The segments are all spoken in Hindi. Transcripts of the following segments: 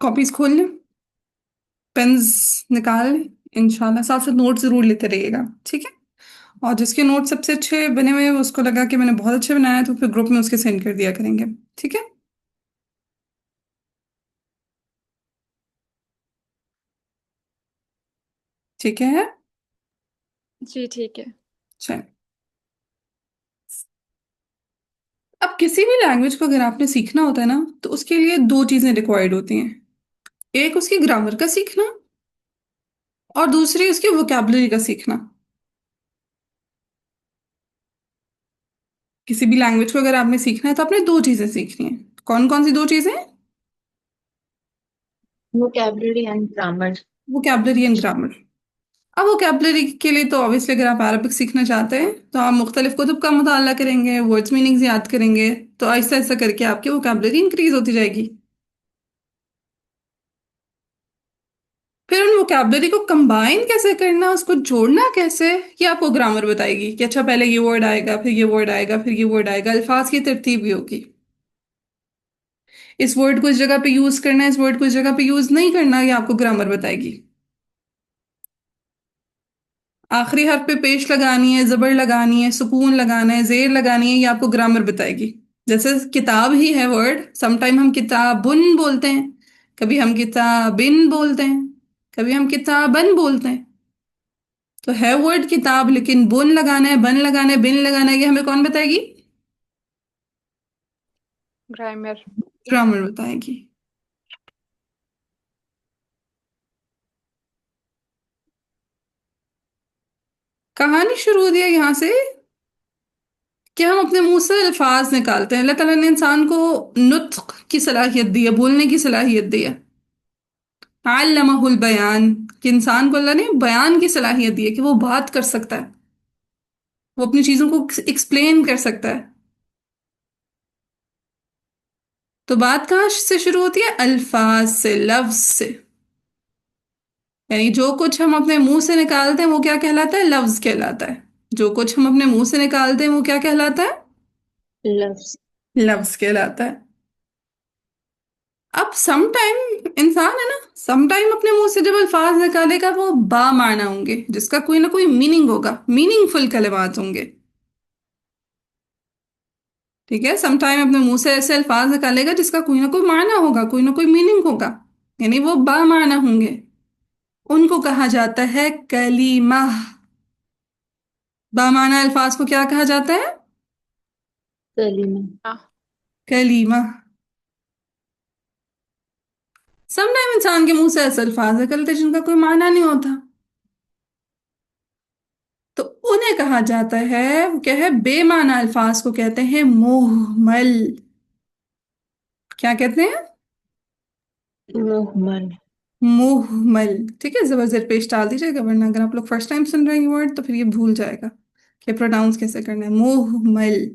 कॉपीज खोल लें, पेन्स निकाल लें. इंशाल्लाह साथ साथ नोट जरूर लेते रहिएगा, ठीक है. और जिसके नोट सबसे अच्छे बने हुए हैं उसको लगा कि मैंने बहुत अच्छे बनाया है, तो फिर ग्रुप में उसके सेंड कर दिया करेंगे, ठीक है. ठीक है. जी ठीक है। चल, अब किसी भी लैंग्वेज को अगर आपने सीखना होता है ना, तो उसके लिए दो चीजें रिक्वायर्ड होती हैं. एक उसकी ग्रामर का सीखना, और दूसरी उसकी वोकैबुलरी का सीखना. किसी भी लैंग्वेज को अगर आपने सीखना है तो आपने दो चीजें सीखनी है. कौन कौन सी दो चीजें? Vocabulary and grammar. Vocabulary and grammar. अब वोकैबुलरी के लिए तो ऑब्वियसली अगर आप अरबिक सीखना चाहते हैं तो आप मुख्तलिफ कुतुब का मुताला करेंगे, वर्ड्स मीनिंग्स याद करेंगे, तो आहिस्ता आहिस्ता करके आपकी वोकैबुलरी इंक्रीज होती जाएगी. फिर उन वोकैबुलरी को कंबाइन कैसे करना, उसको जोड़ना कैसे, ये आपको ग्रामर बताएगी कि अच्छा पहले ये वर्ड आएगा, फिर ये वर्ड आएगा, फिर ये वर्ड आएगा. अल्फाज की तरतीब भी होगी. इस वर्ड को इस जगह पे यूज करना है, इस वर्ड को इस जगह पे यूज नहीं करना, ये आपको ग्रामर बताएगी. आखिरी हर्फ पे पेश लगानी है, जबर लगानी है, सुकून लगाना है, जेर लगानी है, ये आपको ग्रामर बताएगी. जैसे किताब ही है वर्ड, समटाइम हम किताबुन बोलते हैं, कभी हम किताबिन बोलते हैं, कभी हम किताबन बोलते हैं. तो है वर्ड किताब, लेकिन बुन लगाना है, बन लगाना है, बिन लगाना है, ये हमें कौन बताएगी? ग्रामर। ग्रामर बताएगी. कहानी शुरू होती है यहाँ से कि हम अपने मुंह से अल्फाज निकालते हैं. अल्लाह ताला ने इंसान को नुत्क की सलाहियत दी है, बोलने की सलाहियत दी है. अल्लमहुल बयान, कि इंसान को अल्लाह ने बयान की सलाहियत दी है कि वो बात कर सकता है, वो अपनी चीजों को एक्सप्लेन कर सकता है. तो बात कहाँ से शुरू होती है? अल्फाज से, लफ्ज से. यानी जो कुछ हम अपने मुंह से निकालते हैं वो क्या कहलाता है? लफ्ज कहलाता है. जो कुछ हम अपने मुंह से निकालते हैं वो क्या कहलाता है? लफ्ज। लफ्ज कहलाता है. अब सम टाइम इंसान है ना, सम टाइम अपने मुंह से जब अल्फाज निकालेगा वो बा माना होंगे, जिसका कोई ना कोई मीनिंग होगा, मीनिंगफुल कलिमात होंगे. ठीक है, सम टाइम अपने मुंह से ऐसे अल्फाज निकालेगा जिसका कोई ना कोई माना होगा, कोई ना कोई मीनिंग होगा, यानी वो बा माना होंगे. उनको कहा जाता है कलीमा. बा माना अल्फाज को क्या कहा जाता है? कलीमा। कलीमा. सम टाइम इंसान के मुंह से ऐसे अल्फाज निकलते हैं जिनका कोई माना नहीं होता, तो उन्हें कहा जाता है, वो क्या है, बेमाना अल्फाज को कहते हैं मुहमल. क्या कहते हैं? मुहमल। मुहमल. ठीक है, जबर जेर पेश डाल दीजिएगा, वरना अगर आप लोग फर्स्ट टाइम सुन रहे हैं वर्ड तो फिर ये भूल जाएगा कि प्रोनाउंस कैसे करना है. मुहमल.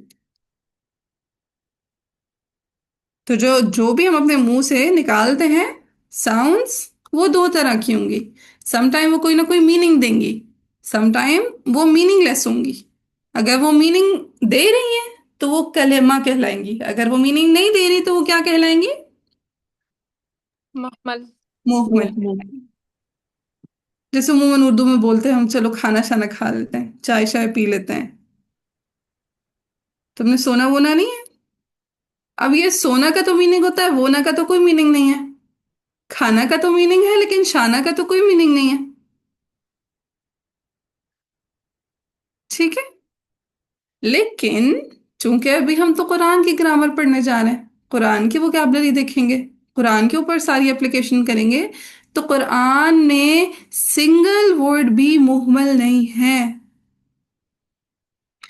तो जो जो भी हम अपने मुंह से निकालते हैं साउंड्स, वो दो तरह की होंगी. समटाइम वो कोई ना कोई मीनिंग देंगी, समटाइम वो मीनिंगलेस होंगी. अगर वो मीनिंग दे रही है तो वो कलेमा कहलाएंगी, अगर वो मीनिंग नहीं दे रही तो वो क्या कहलाएंगी? मुहमल। मुहमल. मुहमल। जैसे उमूमन उर्दू में बोलते हैं हम, चलो खाना शाना खा लेते हैं, चाय शाय पी लेते हैं. तुमने सोना वोना नहीं है. अब ये सोना का तो मीनिंग होता है, वोना का तो कोई मीनिंग नहीं है. खाना का तो मीनिंग है, लेकिन शाना का तो कोई मीनिंग नहीं है. ठीक है. लेकिन चूंकि अभी हम तो कुरान की ग्रामर पढ़ने जा रहे हैं, कुरान की वोकैबुलरी देखेंगे, कुरान के ऊपर सारी एप्लीकेशन करेंगे, तो कुरान में सिंगल वर्ड भी मुहमल नहीं है.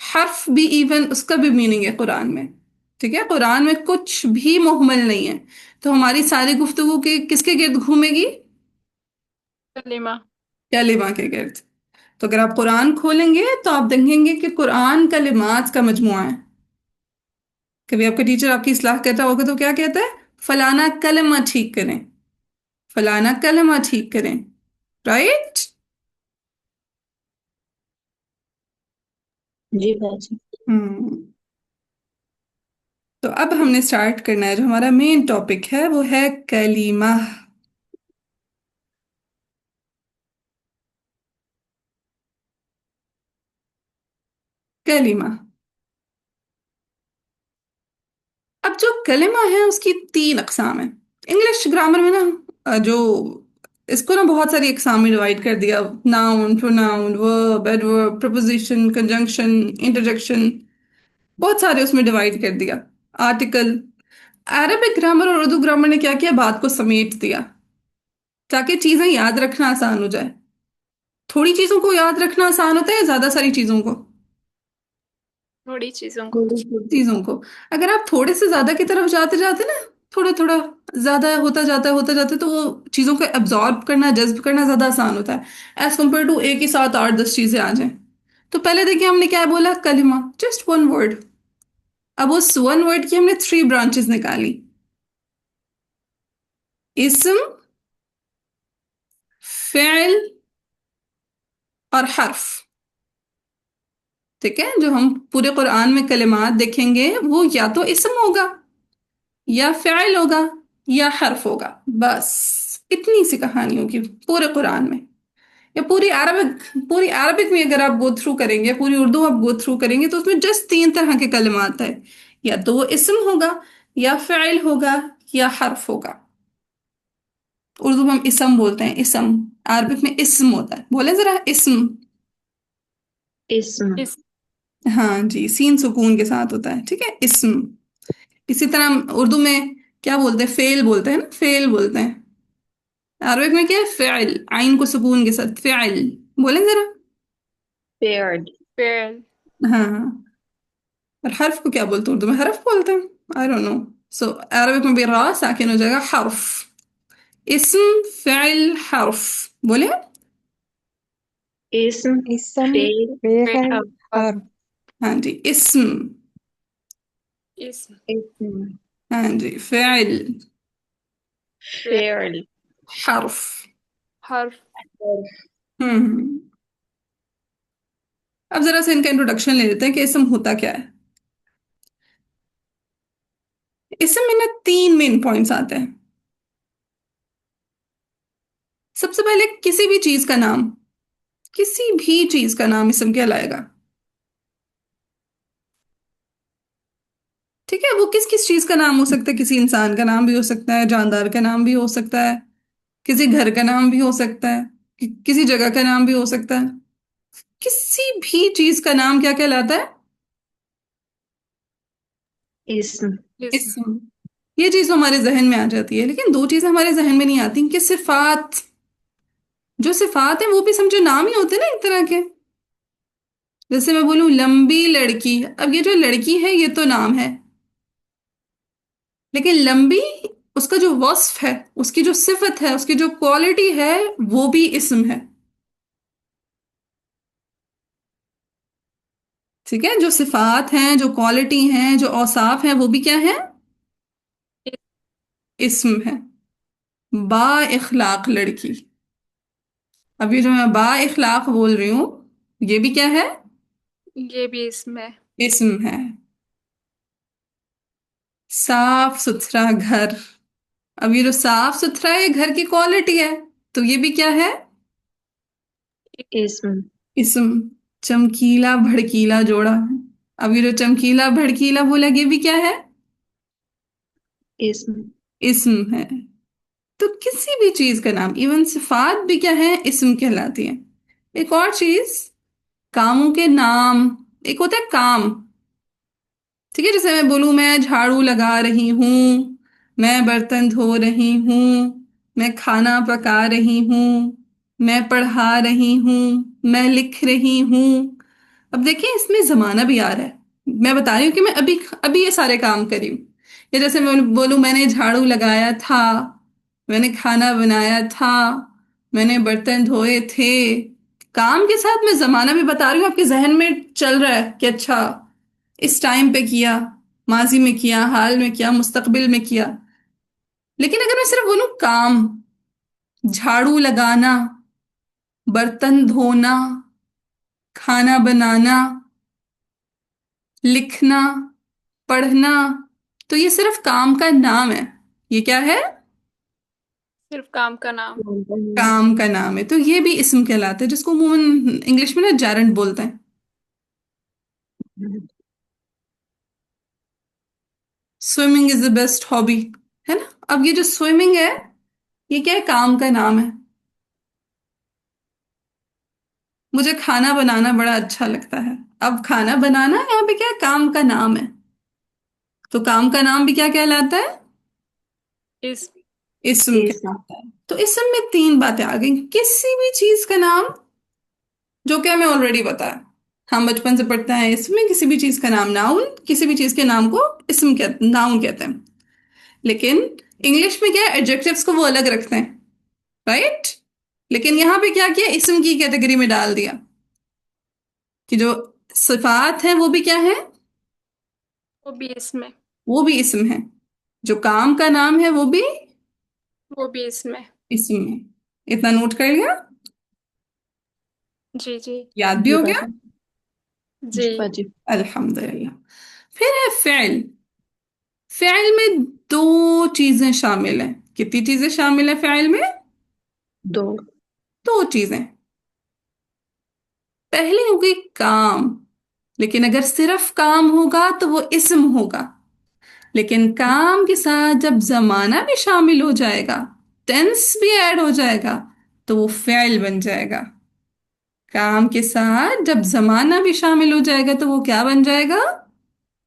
हर्फ भी, इवन उसका भी मीनिंग है कुरान में. ठीक है, कुरान में कुछ भी मुहमल नहीं है. तो हमारी सारी गुफ्तगू के किसके गिर्द घूमेगी? कलीमा। कलिमा के गिर्द. तो अगर आप कुरान खोलेंगे तो आप देखेंगे कि कुरान कलिमात का मजमुआ है. कभी आपका टीचर आपकी इस्लाह करता होगा तो क्या कहता है? फलाना कलमा ठीक करें, फलाना कलमा ठीक करें. राइट. जी बाजी। हम्म। तो अब हमने स्टार्ट करना है, जो हमारा मेन टॉपिक है वो है कलीमा। कलीमा। अब जो कलिमा है उसकी तीन अकसाम है। इंग्लिश ग्रामर में ना जो इसको ना बहुत सारी अकसाम में डिवाइड कर दिया। Noun, pronoun, verb, adverb, preposition, conjunction, interjection, बहुत सारे उसमें डिवाइड कर दिया। आर्टिकल। अरबिक ग्रामर और उर्दू ग्रामर ने क्या किया, बात को समेट दिया ताकि चीजें याद रखना आसान हो जाए। थोड़ी चीजों को याद रखना आसान होता है, ज्यादा सारी चीजों को। थोड़ी चीजों को। चीजों को अगर आप थोड़े से ज्यादा की तरफ जाते जाते ना, थोड़ा थोड़ा ज्यादा होता जाता है तो वो चीजों को एब्जॉर्ब करना, जज्ब करना ज्यादा आसान होता है एज कम्पेयर टू एक ही साथ 8-10 चीजें आ जाएं। तो पहले देखिए हमने क्या बोला, कलिमा, जस्ट वन वर्ड। अब उस वन वर्ड की हमने 3 ब्रांचेस निकाली। इस्म, फ़िल और हर्फ। ठीक है, जो हम पूरे कुरान में कलिमात देखेंगे वो या तो इस्म होगा, या फ़िल होगा, या हर्फ होगा। बस इतनी सी कहानी होगी पूरे कुरान में। या पूरी अरबिक में अगर आप गो थ्रू करेंगे, पूरी उर्दू आप गो थ्रू करेंगे, तो उसमें जस्ट 3 तरह के कलिमात है। या तो वो इस्म होगा, या फ़िल होगा, या हर्फ होगा। उर्दू में हम इस्म बोलते हैं, इस्म। अरबिक में इस्म होता है, बोले जरा इस्म। इसम। इस हाँ जी, सीन सुकून के साथ होता है, ठीक है, इस्म। इसी तरह हम उर्दू में क्या बोलते हैं, फेल बोलते हैं ना, फेल बोलते हैं। अरबिक में क्या है, फ़िल, आइन को सुकून के साथ, फ़िल। बोले जरा। पेयर्ड। पेड़। हाँ। और हर्फ को क्या बोलते हैं, उर्दू में हर्फ बोलते हैं। I don't know. So Arabic में भी रा साकिन हो जाएगा, हर्फ। इस्म, फ़िल, हर्फ। बोले। इसम। इसम फेल। फेल और हर्फ। हाँ जी, इस्म। इसम। इसम। हाँ जी, फ़िल। पेयर्ड। हर्फ। हर्फ। हम्म। अब जरा से इनका इंट्रोडक्शन ले लेते हैं कि इसम होता क्या है। इसम में ना 3 मेन पॉइंट्स आते हैं। सबसे पहले किसी भी चीज का नाम, किसी भी चीज का नाम इसम कहलाएगा। ठीक है, वो किस किस चीज का नाम हो सकता है, किसी इंसान का नाम भी हो सकता है, जानदार का नाम भी हो सकता है, किसी घर का नाम भी हो सकता है, किसी जगह का नाम भी हो सकता है। किसी भी चीज का नाम क्या कहलाता है, इसम। इसम। इसम। ये चीज तो हमारे जहन में आ जाती है, लेकिन 2 चीजें हमारे जहन में नहीं आती कि सिफात। जो सिफात है वो भी समझो नाम ही होते हैं ना एक तरह के। जैसे मैं बोलूं लंबी लड़की, अब ये जो लड़की है ये तो नाम है, लेकिन लंबी, उसका जो वस्फ है, उसकी जो सिफत है, उसकी जो क्वालिटी है, वो भी इस्म है। ठीक है, जो सिफात हैं, जो क्वालिटी हैं, जो औसाफ हैं, वो भी क्या है, इस्म है। बा इखलाक लड़की। अब ये जो मैं बा इखलाक बोल रही हूं, ये भी क्या है, ये भी इसम है। इस्म है। साफ सुथरा घर। अब ये जो साफ सुथरा है, घर की क्वालिटी है, तो ये भी क्या है, इसम। इस्म। चमकीला भड़कीला जोड़ा। अब ये जो चमकीला भड़कीला बोला, ये भी क्या है, इसम। इस्म है। तो किसी भी चीज का नाम, इवन सिफात भी क्या है, इस्म कहलाती है। एक और चीज, कामों के नाम। एक होता है काम। ठीक है, जैसे मैं बोलूं मैं झाड़ू लगा रही हूँ, मैं बर्तन धो रही हूँ, मैं खाना पका रही हूँ, मैं पढ़ा रही हूँ, मैं लिख रही हूँ। अब देखिए इसमें जमाना भी आ रहा है। मैं बता रही हूँ कि मैं अभी अभी ये सारे काम करी हूँ। या जैसे मैं बोलूं मैंने झाड़ू लगाया था, मैंने खाना बनाया था, मैंने बर्तन धोए थे। काम के साथ मैं जमाना भी बता रही हूँ, आपके जहन में चल रहा है कि अच्छा इस टाइम पे किया, माजी में किया, हाल में किया, मुस्तकबिल में किया। लेकिन अगर मैं सिर्फ बोलूं काम, झाड़ू लगाना, बर्तन धोना, खाना बनाना, लिखना, पढ़ना। तो ये सिर्फ काम का नाम है। ये क्या है? सिर्फ काम का नाम। काम का नाम है, तो ये भी इस्म कहलाता है, जिसको अमूमन इंग्लिश में ना जैरेंट बोलते हैं। Swimming is the best hobby, है ना? अब ये जो स्विमिंग है, ये क्या है? काम का नाम है। मुझे खाना बनाना बड़ा अच्छा लगता है। अब खाना बनाना यहाँ पे क्या है? काम का नाम है। तो काम का नाम भी क्या कहलाता है? इस इस्म कहलाता है। तो इस्म में तीन बातें आ गई। किसी भी चीज का नाम, जो कि हमें ऑलरेडी बताया, हम बचपन से पढ़ते हैं, इसमें किसी भी चीज का नाम नाउन, किसी भी चीज के नाम को इस्म कहते, नाउन कहते हैं। लेकिन इंग्लिश में क्या है? एडजेक्टिव्स को वो अलग रखते हैं, राइट? लेकिन यहाँ पे क्या किया? इस्म की कैटेगरी में डाल दिया कि जो सिफात है वो भी क्या है? वो भी इसमें। वो भी इस्म है। जो काम का नाम है वो भी वो भी इसमें। इस्म है। इतना नोट कर लिया? जी जी। याद भी जी हो गया? बाजी। जी। जी बाजी। अल्हम्दुलिल्लाह। फिर है फेल। फेल में दो चीजें शामिल हैं। कितनी चीजें शामिल हैं फेल में? दो। दो चीजें। पहली होगी काम। लेकिन अगर सिर्फ काम होगा तो वो इस्म होगा। लेकिन काम के साथ जब जमाना भी शामिल हो जाएगा, टेंस भी ऐड हो जाएगा, तो वो फेल बन जाएगा। काम के साथ जब जमाना भी शामिल हो जाएगा तो वो क्या बन जाएगा?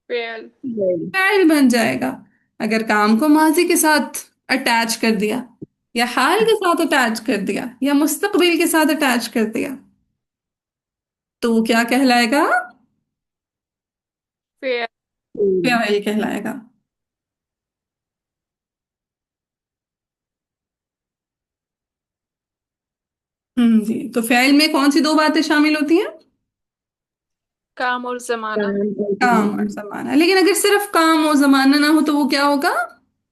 फेल। वेरी। फाइल बन जाएगा। अगर काम को माजी के साथ अटैच कर दिया, या हाल के साथ अटैच कर दिया, या मुस्तकबिल के साथ अटैच कर दिया, तो वो क्या कहलाएगा? फेल। फाइल कहलाएगा। जी। तो फाइल में कौन सी दो बातें शामिल होती हैं? काम और जमाना। काम और काम और जमाना। जमाना। लेकिन अगर सिर्फ काम और जमाना ना हो तो वो क्या होगा?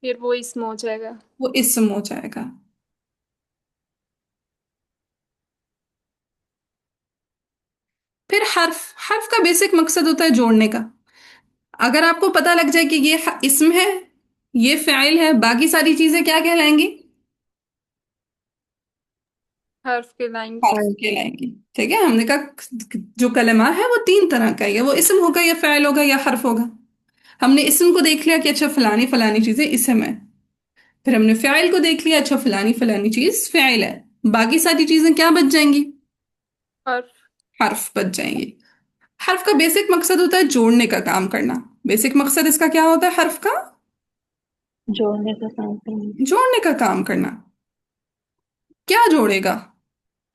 फिर वो इसमें हो जाएगा। वो इस्म हो जाएगा। फिर हर्फ। हर्फ का बेसिक मकसद होता है जोड़ने का। अगर आपको पता लग जाए कि ये इस्म है, ये फाइल है, बाकी सारी चीजें क्या कहलाएंगी? हर्फ के लाएंगे। हर्फ कहलाएंगी। ठीक है, हमने कहा जो कलमा है वो तीन तरह का ही है। वो इस्म होगा, या फाइल होगा, या हर्फ होगा। हमने इस्म को देख लिया कि अच्छा फलानी फलानी चीजें इस्म है। फिर हमने फाइल को देख लिया, अच्छा फलानी फलानी चीज फाइल है। बाकी सारी चीजें क्या बच जाएंगी? हर्फ। हर्फ बच जाएंगी। हर्फ का बेसिक मकसद होता है जोड़ने का काम करना। बेसिक मकसद इसका क्या होता है हर्फ का? जोड़ने का काम करना। जोड़ने का काम करना। क्या जोड़ेगा?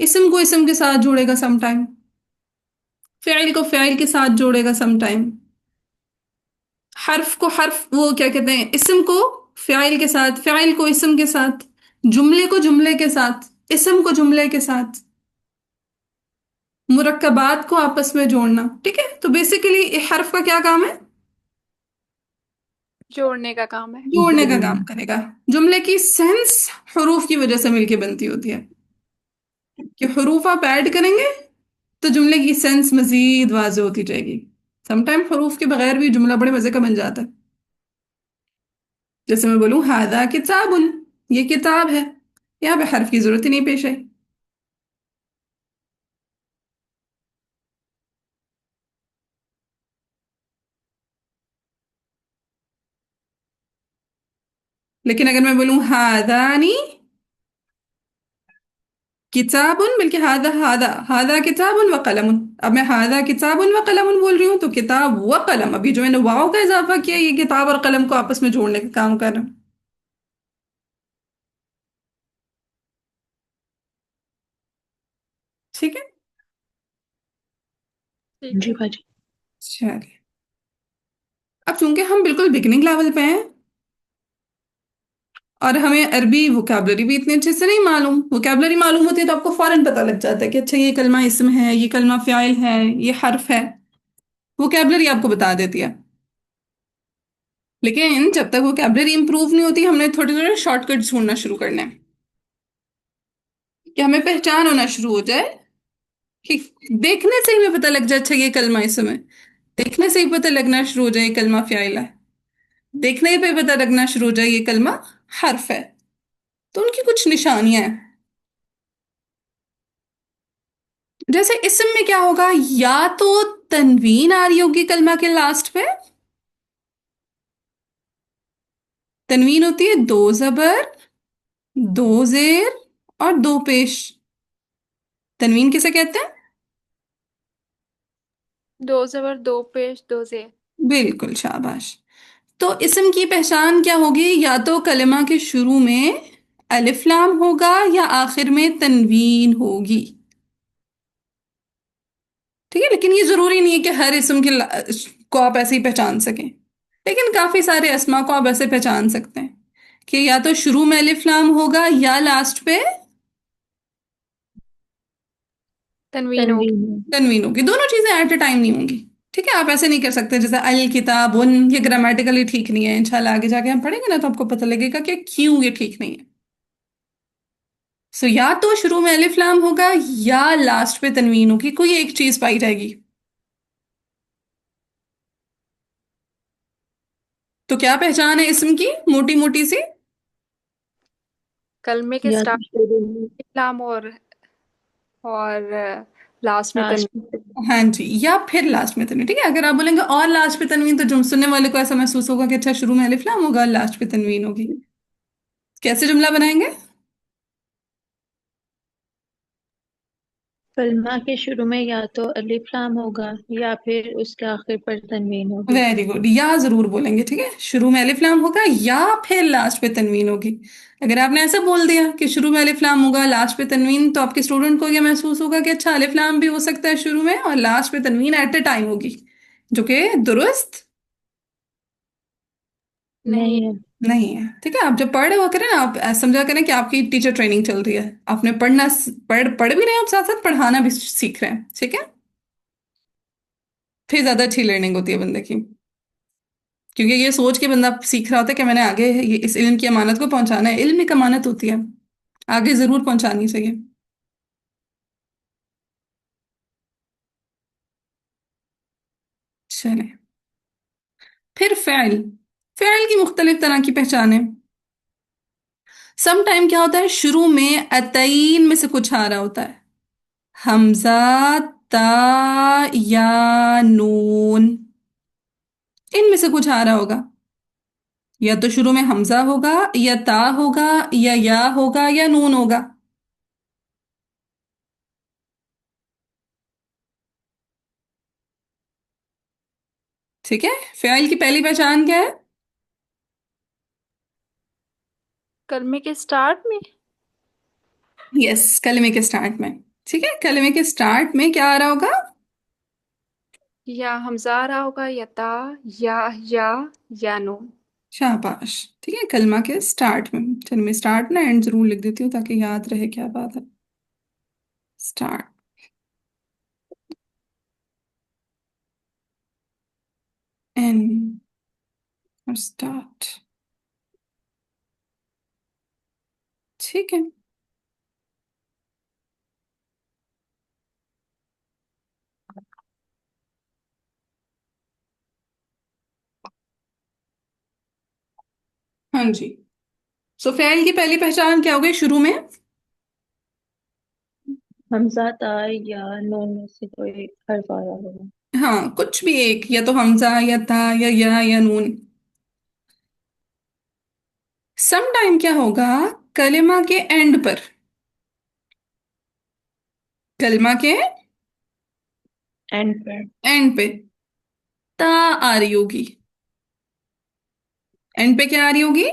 इस्म को इस्म के साथ जोड़ेगा समटाइम, फाइल को फाइल के साथ जोड़ेगा समटाइम, हर्फ को हर्फ, वो क्या कहते हैं, इस्म को फाइल के साथ, फाइल को इस्म के साथ, जुमले को जुमले के साथ, इस्म को जुमले के साथ, मुरक्कबात को आपस में जोड़ना। ठीक है, तो बेसिकली हर्फ का क्या काम है? जोड़ने का काम है। जोड़ने का जोड़ना। काम करेगा। जुमले की सेंस हरूफ की वजह से मिलके बनती होती है। कि हरूफ आप ऐड करेंगे तो जुमले की सेंस मजीद वाज़ेह होती जाएगी। समटाइम हरूफ के बगैर भी जुमला बड़े मजे का बन जाता है। जैसे मैं बोलूं हादा किताबुन, ये किताब है। यहाँ पे हर्फ की जरूरत ही नहीं पेश आई। लेकिन अगर मैं बोलूं हादानी किताबुन, बल्कि हादा हादा हादा किताबुन व कलमुन। अब मैं हादा किताबुन व कलमुन बोल रही हूँ, तो किताब व कलम, अभी जो मैंने वाव का इजाफा किया, ये किताब और कलम को आपस में जोड़ने का काम कर रहा हूँ। ठीक है। ठीक जी है। बाजी। चलिए, अब चूंकि हम बिल्कुल बिगिनिंग लेवल पे हैं और हमें अरबी वोकैबलरी भी इतने अच्छे से नहीं मालूम, वोकैबलरी मालूम होती है तो आपको फौरन पता लग जाता है कि अच्छा ये कलमा इस्म है, ये कलमा फ़ाइल है, ये हर्फ है। वोकैबलरी आपको बता देती है। लेकिन जब तक वोकैबलरी इंप्रूव नहीं होती, हमने थोड़े थोड़े शॉर्टकट्स ढूंढना शुरू करना है कि हमें पहचान होना शुरू हो जाए, कि देखने से ही हमें पता लग जाए अच्छा ये कलमा इस्म है। देखने से ही पता लगना शुरू हो जाए ये कलमा फ़ाइल है, देखने पे पता लगना शुरू हो जाए ये कलमा हर्फ है। तो उनकी कुछ निशानियां हैं। जैसे इसम में क्या होगा, या तो तनवीन आ रही होगी कलमा के लास्ट पे। तनवीन होती है दो जबर, दो जेर और दो पेश। तनवीन किसे कहते हैं? दो जबर दो पेश दो जेर। बिल्कुल, शाबाश। तो इसम की पहचान क्या होगी, या तो कलमा के शुरू में अलिफ लाम होगा या आखिर में तनवीन होगी। ठीक है, लेकिन ये जरूरी नहीं है कि हर इसम के को आप ऐसे ही पहचान सकें। लेकिन काफी सारे अस्मा को आप ऐसे पहचान सकते हैं कि या तो शुरू में अलिफ लाम होगा या लास्ट पे तनवीन होगी। तनवीन है। तनवीन होगी। दोनों चीजें एट ए टाइम नहीं होंगी। ठीक है, आप ऐसे नहीं कर सकते जैसे अल किताब उन, ये ग्रामेटिकली ठीक नहीं है। इंशाल्लाह आगे जाके हम पढ़ेंगे ना तो आपको पता लगेगा कि क्यों ये ठीक नहीं है। सो या तो शुरू में अलिफ लाम होगा या लास्ट पे तनवीन होगी, कोई एक चीज पाई जाएगी। तो क्या पहचान है इसम की, मोटी मोटी सी? कलमे के या तो स्टार्ट शुरू में, में लाम और लास्ट में लास्ट तनवीन। में। हाँ जी, या फिर लास्ट में तनवीन। ठीक है, अगर आप बोलेंगे और लास्ट पे तनवीन तो जो सुनने वाले को ऐसा महसूस होगा कि अच्छा शुरू में अलिफ लाम होगा और लास्ट पे तनवीन होगी। कैसे जुमला बनाएंगे? कलमा के शुरू में या तो अलिफ लाम होगा या फिर उसके आखिर पर तनवीन होगी। वेरी गुड, या जरूर बोलेंगे। ठीक है, शुरू में अलिफ लाम होगा या फिर लास्ट पे तनवीन होगी। अगर आपने ऐसा बोल दिया कि शुरू में अलिफ लाम होगा लास्ट पे तनवीन, तो आपके स्टूडेंट को यह महसूस होगा कि अच्छा अलिफ लाम भी हो सकता है शुरू में और लास्ट पे तनवीन एट ए टाइम होगी, जो कि दुरुस्त नहीं। नहीं है। नहीं है। ठीक है, आप जब पढ़ रहे हो करें ना, आप ऐसा समझा करें कि आपकी टीचर ट्रेनिंग चल रही है। आपने पढ़ भी रहे हैं, आप साथ साथ पढ़ाना भी सीख रहे हैं। ठीक है, फिर ज्यादा अच्छी लर्निंग होती है बंदे की। क्योंकि ये सोच के बंदा सीख रहा होता है कि मैंने आगे ये इस इल्म की अमानत को पहुंचाना है। इल्म एक अमानत होती है, आगे जरूर पहुंचानी चाहिए। चले, फिर फ़ेल। फ़ेल की मुख्तलिफ तरह की पहचान है। सम टाइम क्या होता है, शुरू में अतईन में से कुछ आ रहा होता है। हमजा, ता या नून, इनमें से कुछ आ रहा होगा। या तो शुरू में हमजा होगा या ता होगा या होगा या नून होगा। ठीक है, फ़ेल की पहली पहचान क्या है? कलमे के स्टार्ट में यस, कलमे के स्टार्ट में। ठीक है, कलमे के स्टार्ट में क्या आ रहा होगा? या हमजा आ रहा होगा या ता या या नून। शाबाश। ठीक है, कलमा के स्टार्ट में। चल मैं स्टार्ट ना एंड जरूर लिख देती हूँ ताकि याद रहे क्या बात है। स्टार्ट, एंड और स्टार्ट। ठीक है, हाँ जी। सो फेल की पहली पहचान क्या हो गई, शुरू में हमजा ता या नून में से कोई हर्फ आ रहा होगा। हाँ कुछ भी एक, या तो हमजा या था या नून। सम टाइम क्या होगा, कलिमा के एंड पर, कलिमा के एंड पर। एंड पे ता आ रही होगी। एंड पे क्या आ रही होगी?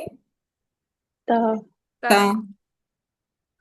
ता। ता। ता।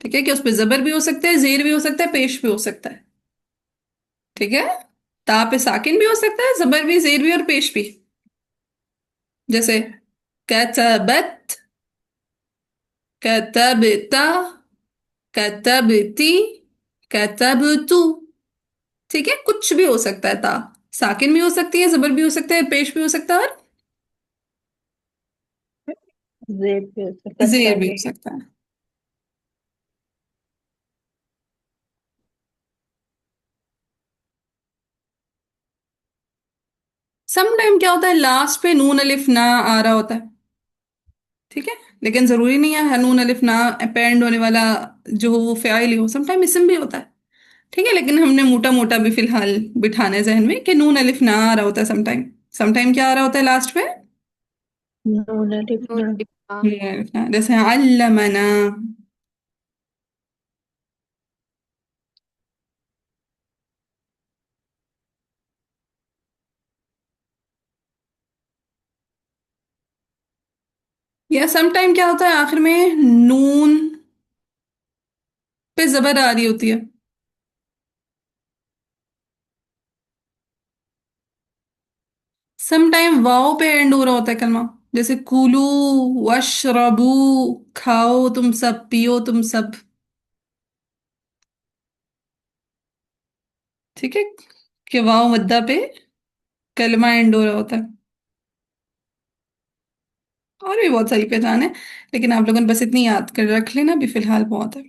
ठीक है, कि उस पे जबर भी हो सकता है, जेर भी हो सकता है, पेश भी हो सकता है। ठीक है, ता पे साकिन भी हो सकता है, जबर भी, जेर भी और पेश भी। जैसे कतबत, कतबता, कतबती, कतबतु। ठीक है, कुछ भी हो सकता है। ता साकिन भी हो सकती है, जबर भी हो सकता है, पेश भी हो सकता है और जेब पे उसका जेर कसरा भी भी। हो सकता है। सम टाइम क्या होता है, लास्ट पे नून अलिफ ना आ रहा होता है, ठीक है, लेकिन जरूरी नहीं है हर नून अलिफ ना अपेंड होने वाला जो हो वो फ़ाइल ही हो, सम टाइम इसम भी होता है, ठीक है, लेकिन हमने मोटा मोटा भी फिलहाल बिठाना है जहन में कि नून अलिफ ना आ रहा होता है सम टाइम क्या आ रहा होता है लास्ट पे, नून अलिफ नून ना। अलिफ हाँ। नून अलिफ ना, जैसे अल्लमना। या सम टाइम क्या होता है आखिर में नून पे जबर आ रही होती है, सम टाइम वाव पे एंड हो रहा होता है कलमा, जैसे कुलू वशरबू, खाओ तुम सब, पियो तुम सब, ठीक है, कि वाव मद्दा पे कलमा एंड हो रहा होता है। और भी बहुत सारी पहचान है, लेकिन आप लोगों ने बस इतनी याद कर रख लेना भी फिलहाल बहुत है।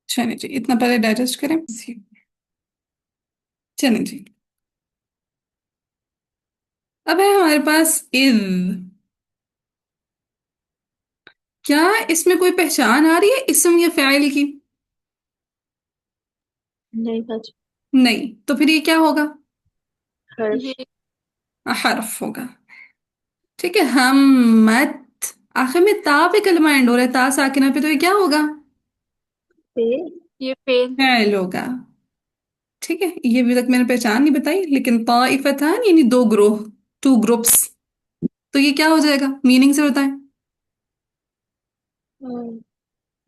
चलिए जी, इतना पहले डाइजेस्ट करें जी। चलिए जी, अब है हमारे पास इज, क्या इसमें कोई पहचान आ रही है इसम या फाइल की? नहीं बाजी। नहीं, तो फिर ये क्या होगा? हर्फ। ये हर्फ होगा, ठीक है। हम मत, आखिर में ता पे कलमा एंड हो रहा है, ता साकिना पे, तो ये क्या होगा? पे। ये फेल। फाइल होगा, ठीक है। ये अभी तक मैंने पहचान नहीं बताई, लेकिन ताइफतान यानी दो ग्रोह, टू ग्रुप्स, तो ये क्या हो जाएगा, मीनिंग से बताएं।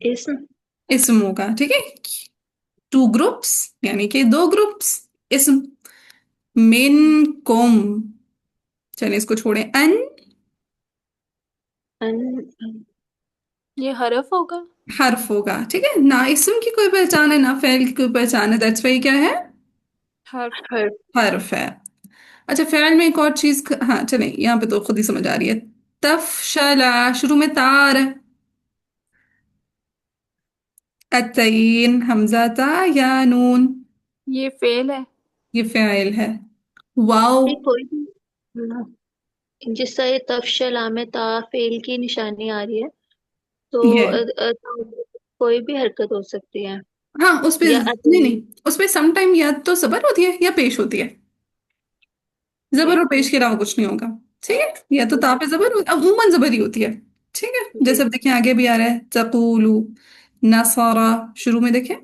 इस्म। इसम होगा, ठीक है, टू ग्रुप्स यानी कि दो ग्रुप्स, इसम। मिन कोम, चलिए इसको छोड़ें, अन, अन। ये हरफ होगा। हर्फ होगा, ठीक है, ना इसम की कोई पहचान है ना फेल की कोई पहचान है, दैट्स वाई क्या है, हर्फ। हर्फ। हर्फ है। अच्छा, फेल में एक और चीज, हाँ चलें, यहाँ पे तो खुद ही समझ आ रही है, तफशला, शुरू में तार, अतईन, हमजा ता या नून, ये फेल है। ये फेल है। वाओ, ये कोई भी जिस तरह ये तफशल में ता फेल की निशानी आ रही है, तो ये, कोई भी हरकत हो सकती है। हाँ उस पे या नहीं अतई। नहीं, उस पे सम टाइम या तो सबर होती है या पेश होती है, जबर ठीक और पेश है। के अलावा कुछ नहीं होगा, ठीक है, या तो ता जी। पे जबर अमूमन जबर ही होती है, ठीक है। जैसे जी। अब देखिए आगे भी आ रहा है तकूलू, नसारा, शुरू में देखें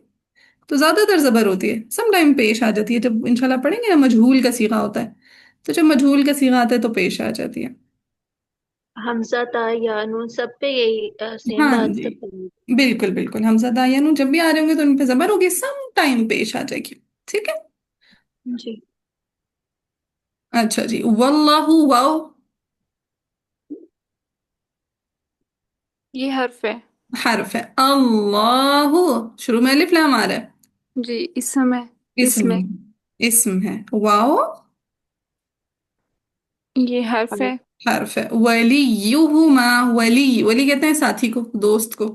तो ज्यादातर जबर होती है, सम टाइम पेश आ जाती है, जब इंशाल्लाह पढ़ेंगे ना मजहूल का सीगा होता है, तो जब मजहूल का सीगा आता है तो पेश आ जाती है। हमजा ता या नून सब पे यही सेम हाँ बात जी, तो। बिल्कुल बिल्कुल, हमजा दायन जब भी आ रहे होंगे तो उन पे जबर होगी, सम टाइम पेश आ जाएगी, ठीक है। जी। अच्छा जी, वल्लाहु वाओ, ये हर्फ है। हर्फ है। अल्लाह, शुरू में अलिफ लाम आ रहा है, जी इसम है। इसम, इसमें इसम है। वाओ, ये हर्फ हर्फ। है। हर्फ है। वली युहुमा, वली, वली कहते हैं साथी को, दोस्त को।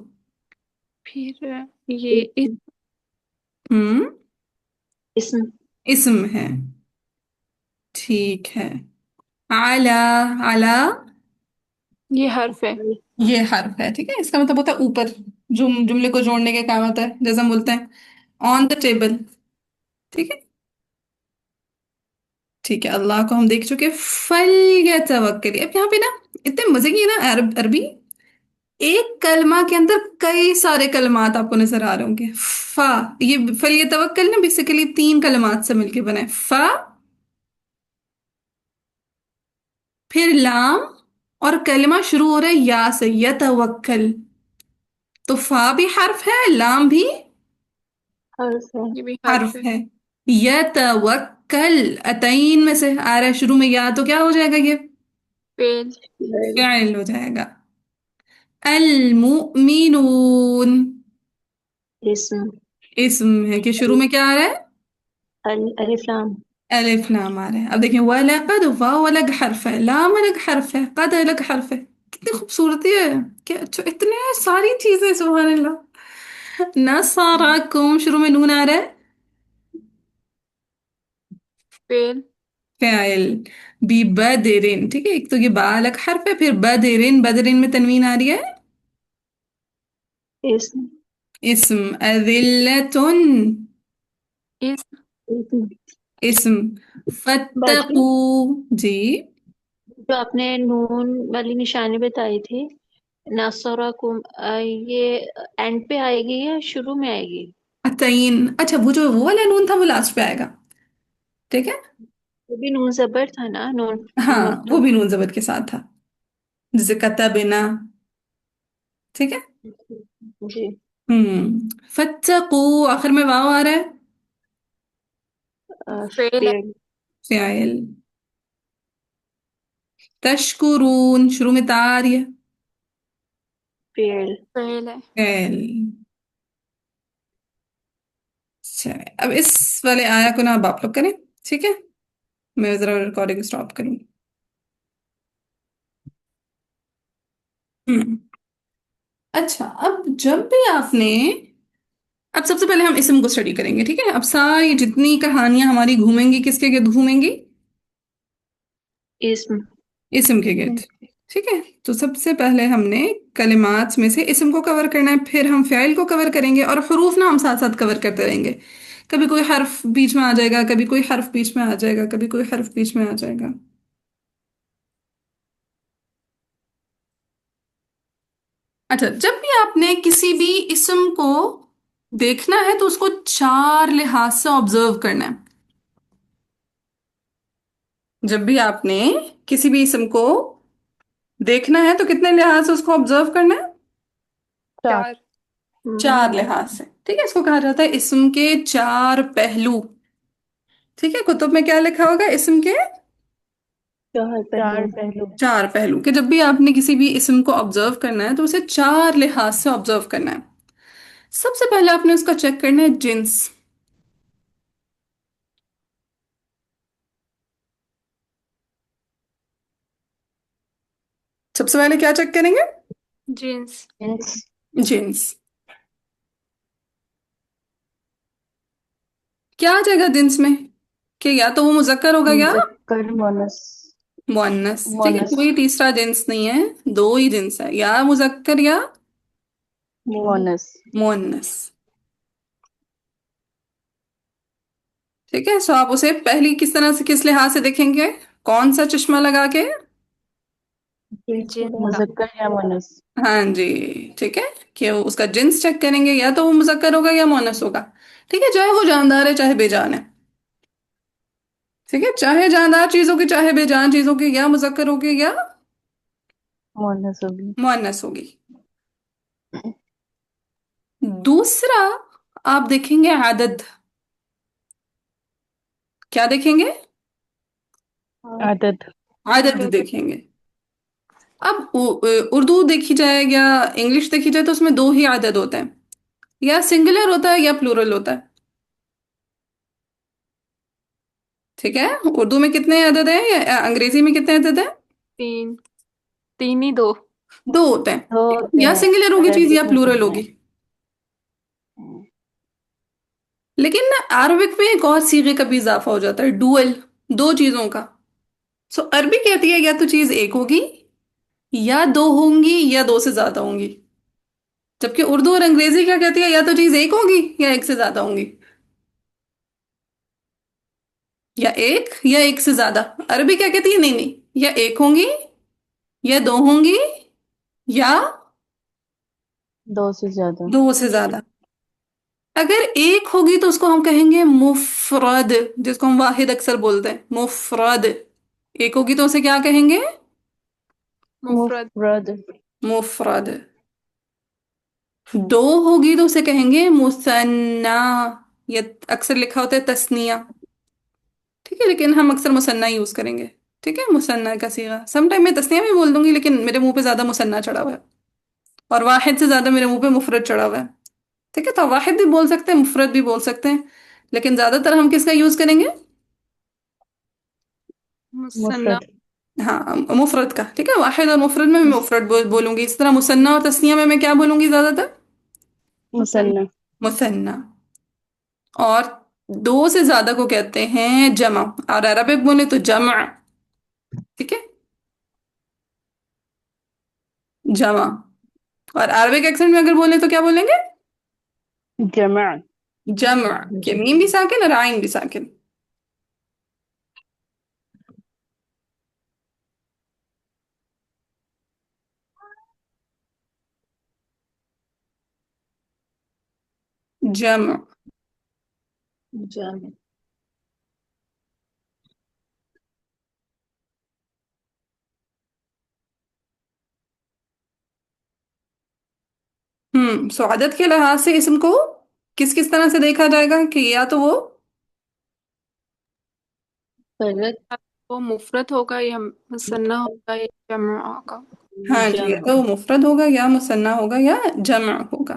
फिर ये इस्म। हम्म, इस्म। इसम है, ठीक है। आला, आला, ये हर्फ है। ये हर्फ है, ठीक है, इसका मतलब होता है ऊपर, जुमले को जोड़ने के काम आता है, जैसे हम बोलते हैं ऑन द टेबल, ठीक है, ठीक है। अल्लाह को हम देख चुके, फल या तवक्कल, अब यहाँ पे ना इतने मजे की है ना अरबी, एक कलमा के अंदर कई सारे कलमात आपको नजर आ रहे होंगे। फा, ये फल ये तवक्कल ना बेसिकली तीन कलमात से मिलके बना है, फा, फिर लाम, और कलमा शुरू हो रहा है या से, यतवक्कल, तो फा भी हर्फ है, लाम भी हर्फ है। ये भी हर्फ हर्फ है। है। यतवक्कल, अतईन में से आ रहा है शुरू में या, तो क्या हो जाएगा ये, फेल। फिर फाइल हो जाएगा। अल मुमिनून, इस्म। इसम है कि शुरू में क्या आ रहा है, अलिफ लाम। अलिफ लाम आ रहा है। अब देखिए, वलकद, वाव अलग हर्फ है, लाम अलग हर्फ है, कद अलग हर्फ है। कितनी खूबसूरती है। क्या अच्छा, इतने सारी चीजें, सुभान अल्लाह। नसाराकुम, शुरू में नून आ रहा है। फेल। फ़ाइल। बी बदरिन, ठीक है, एक तो ये बा अलग हर्फ है, फिर बदरिन, बदरिन में तनवीन आ रही है। इस्म। इस्म। अदिल्लतुन। इस। इस्म। इस्म। बाजी, फत्तकू। जी। जो आपने नून वाली निशानी बताई थी, नसरकुम, ये एंड पे आएगी या शुरू में आएगी? अतईन, अच्छा, वो वाला नून था वो लास्ट पे आएगा। ठीक है। वो भी नून जबर था ना, नून हाँ, वो मतलब। भी नून जबर के साथ था। जैसे कतबिना। ठीक है। जी। फत्तकू, आखिर में वाव आ रहा है। फेल है। फेल। फ़ाइल। तशकुरून, शुरू में ता आ रही है। फेल। फेल है। फ़ाइल। अच्छा, अब इस वाले आया को ना अब आप लोग करें। ठीक है। मैं जरा रिकॉर्डिंग स्टॉप करूँ। हम्म। अच्छा, अब जब भी आपने, अब सबसे पहले हम इसम को स्टडी करेंगे, ठीक है। अब सारी जितनी कहानियां हमारी घूमेंगी किसके गिर्द घूमेंगी? इस्म। इसम के गिर्द। ठीक है। तो सबसे पहले हमने कलिमात में से इसम को कवर करना है, फिर हम फ़ाइल को कवर करेंगे, और हरूफ ना हम साथ साथ कवर करते रहेंगे। कभी कोई हर्फ बीच में आ जाएगा, कभी कोई हर्फ बीच में आ जाएगा, कभी कोई हर्फ बीच में आ जाएगा। अच्छा, जब भी आपने किसी भी इसम को देखना है तो उसको चार लिहाज से ऑब्जर्व करना है। जब भी आपने किसी भी इसम को देखना है तो कितने लिहाज से उसको ऑब्जर्व करना है? चार। चार। चार लिहाज से। ठीक है, इसको कहा जाता है इसम के चार पहलू। ठीक है, कुतुब में क्या लिखा होगा? इसम के चार चार पहलू। पहलू। चार पहलू। कि जब भी आपने किसी भी इसम को ऑब्जर्व करना है तो उसे चार लिहाज से ऑब्जर्व करना है। सबसे पहले आपने उसका चेक करना है जिन्स। सबसे पहले क्या चेक करेंगे? जींस। जिन्स। जिन्स। क्या आ जाएगा जिन्स में? कि या तो वो मुजक्कर होगा या मुजक्कर मोनस। मुअन्नस। ठीक है, मोनस। कोई तीसरा जिन्स नहीं है। दो ही जिन्स है, या मुजक्कर या मोनस। मुअन्नस। ठीक है, सो आप उसे पहली किस तरह से, किस लिहाज से देखेंगे? कौन सा चश्मा लगा के? जिन्स जींस का। मुजक्कर या मोनस। हाँ जी। ठीक है, कि वो उसका जिन्स चेक करेंगे, या तो वो मुजक्कर होगा या मुअन्नस होगा। ठीक है, चाहे वो जानदार है चाहे बेजान है। ठीक है, चाहे जानदार चीजों की चाहे बेजान चीजों की, या मुजक्कर होगी या मोनस होगी। मुअन्नस होगी। दूसरा, आप देखेंगे आदद। क्या देखेंगे? हाँ। आदत। आदद आदत। देखेंगे। अब उर्दू देखी जाए या इंग्लिश देखी जाए तो उसमें दो ही आदद होते हैं। या सिंगुलर होता है या प्लूरल होता है। ठीक है, उर्दू में कितने अदद हैं या अंग्रेजी में कितने अदद हैं? तीन। तीन ही दो। दो होते हैं। दो ठीक है? होते या हैं। सिंगुलर होगी चीज अरबिक या में प्लूरल कितने होगी। हैं? लेकिन ना अरबिक में एक और सीगे का भी इजाफा हो जाता है, डुअल। दो चीजों का। सो अरबी कहती है या तो चीज एक होगी, या दो होंगी, या दो से ज्यादा होंगी। जबकि उर्दू और अंग्रेजी क्या कहती है? या तो चीज एक होगी या एक से ज्यादा होंगी। या एक या एक से ज्यादा। अरबी क्या कहती है? नहीं नहीं, या एक होंगी, या दो होंगी, या दो से ज्यादा। दो से ज्यादा। अगर एक होगी तो उसको हम कहेंगे मुफरद, जिसको हम वाहिद अक्सर बोलते हैं, मुफरद। एक होगी तो उसे क्या कहेंगे? मुफरत। मुफरद। मुफरद। दो होगी तो उसे कहेंगे मुसन्ना। ये अक्सर लिखा होता है तस्निया। ठीक है, लेकिन हम अक्सर मुसन्ना यूज करेंगे। ठीक है, मुसन्ना का सीगा। समटाइम मैं तस्निया भी बोल दूंगी, लेकिन मेरे मुंह पे ज्यादा मुसन्ना चढ़ा हुआ है। और वाहिद से ज्यादा मेरे मुंह पे मुफरत चढ़ा हुआ है। ठीक है, तो वाहिद भी बोल सकते हैं, मुफरत भी बोल सकते हैं। लेकिन ज्यादातर हम किसका यूज करेंगे? मुसन्ना। मुफरद। हाँ, मुफरद का। ठीक है, वाहिद और मुफरद में मैं मुफरद बोलूंगी। इस तरह मुसन्ना और तस्निया में मैं क्या बोलूंगी ज्यादातर? मुसन्ना। मुसन्ना। मुसन्ना। और दो से ज्यादा को कहते हैं जमा, और अरबिक बोले तो जमा। ठीक है, जमा। और अरबिक एक्सेंट में अगर बोले तो क्या बोलेंगे? जमा। जमा, के मीम भी साकिन और आइन भी साकिन। जमा। जम। सो आदत के लिहाज से इसम को किस किस तरह से देखा जाएगा कि या तो वो फर्क। वो मुफरत होगा या मुसन्ना होगा या जमा होगा। हाँ जी, या जम। तो वो मुफरद होगा या मुसन्ना होगा या जमा होगा।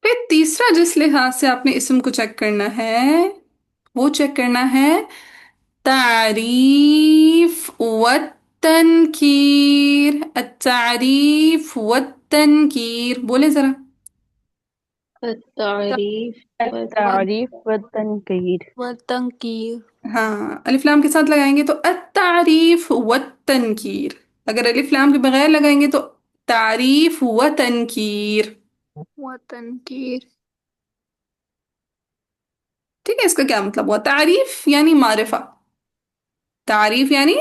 फिर तीसरा जिस लिहाज से आपने इसम को चेक करना है, वो चेक करना है तारीफ व तनकीर। तारीफ व तनकीर, बोले जरा। तारीफ व तारीफ व तनकीर। व तंकीर। हाँ, अलिफ लाम के साथ लगाएंगे तो तारीफ व तनकीर। अगर अलिफ लाम के बगैर लगाएंगे तो तारीफ व तनकीर। व तंकीर। ठीक है, इसका क्या मतलब हुआ? तारीफ यानी मारिफा, तारीफ यानी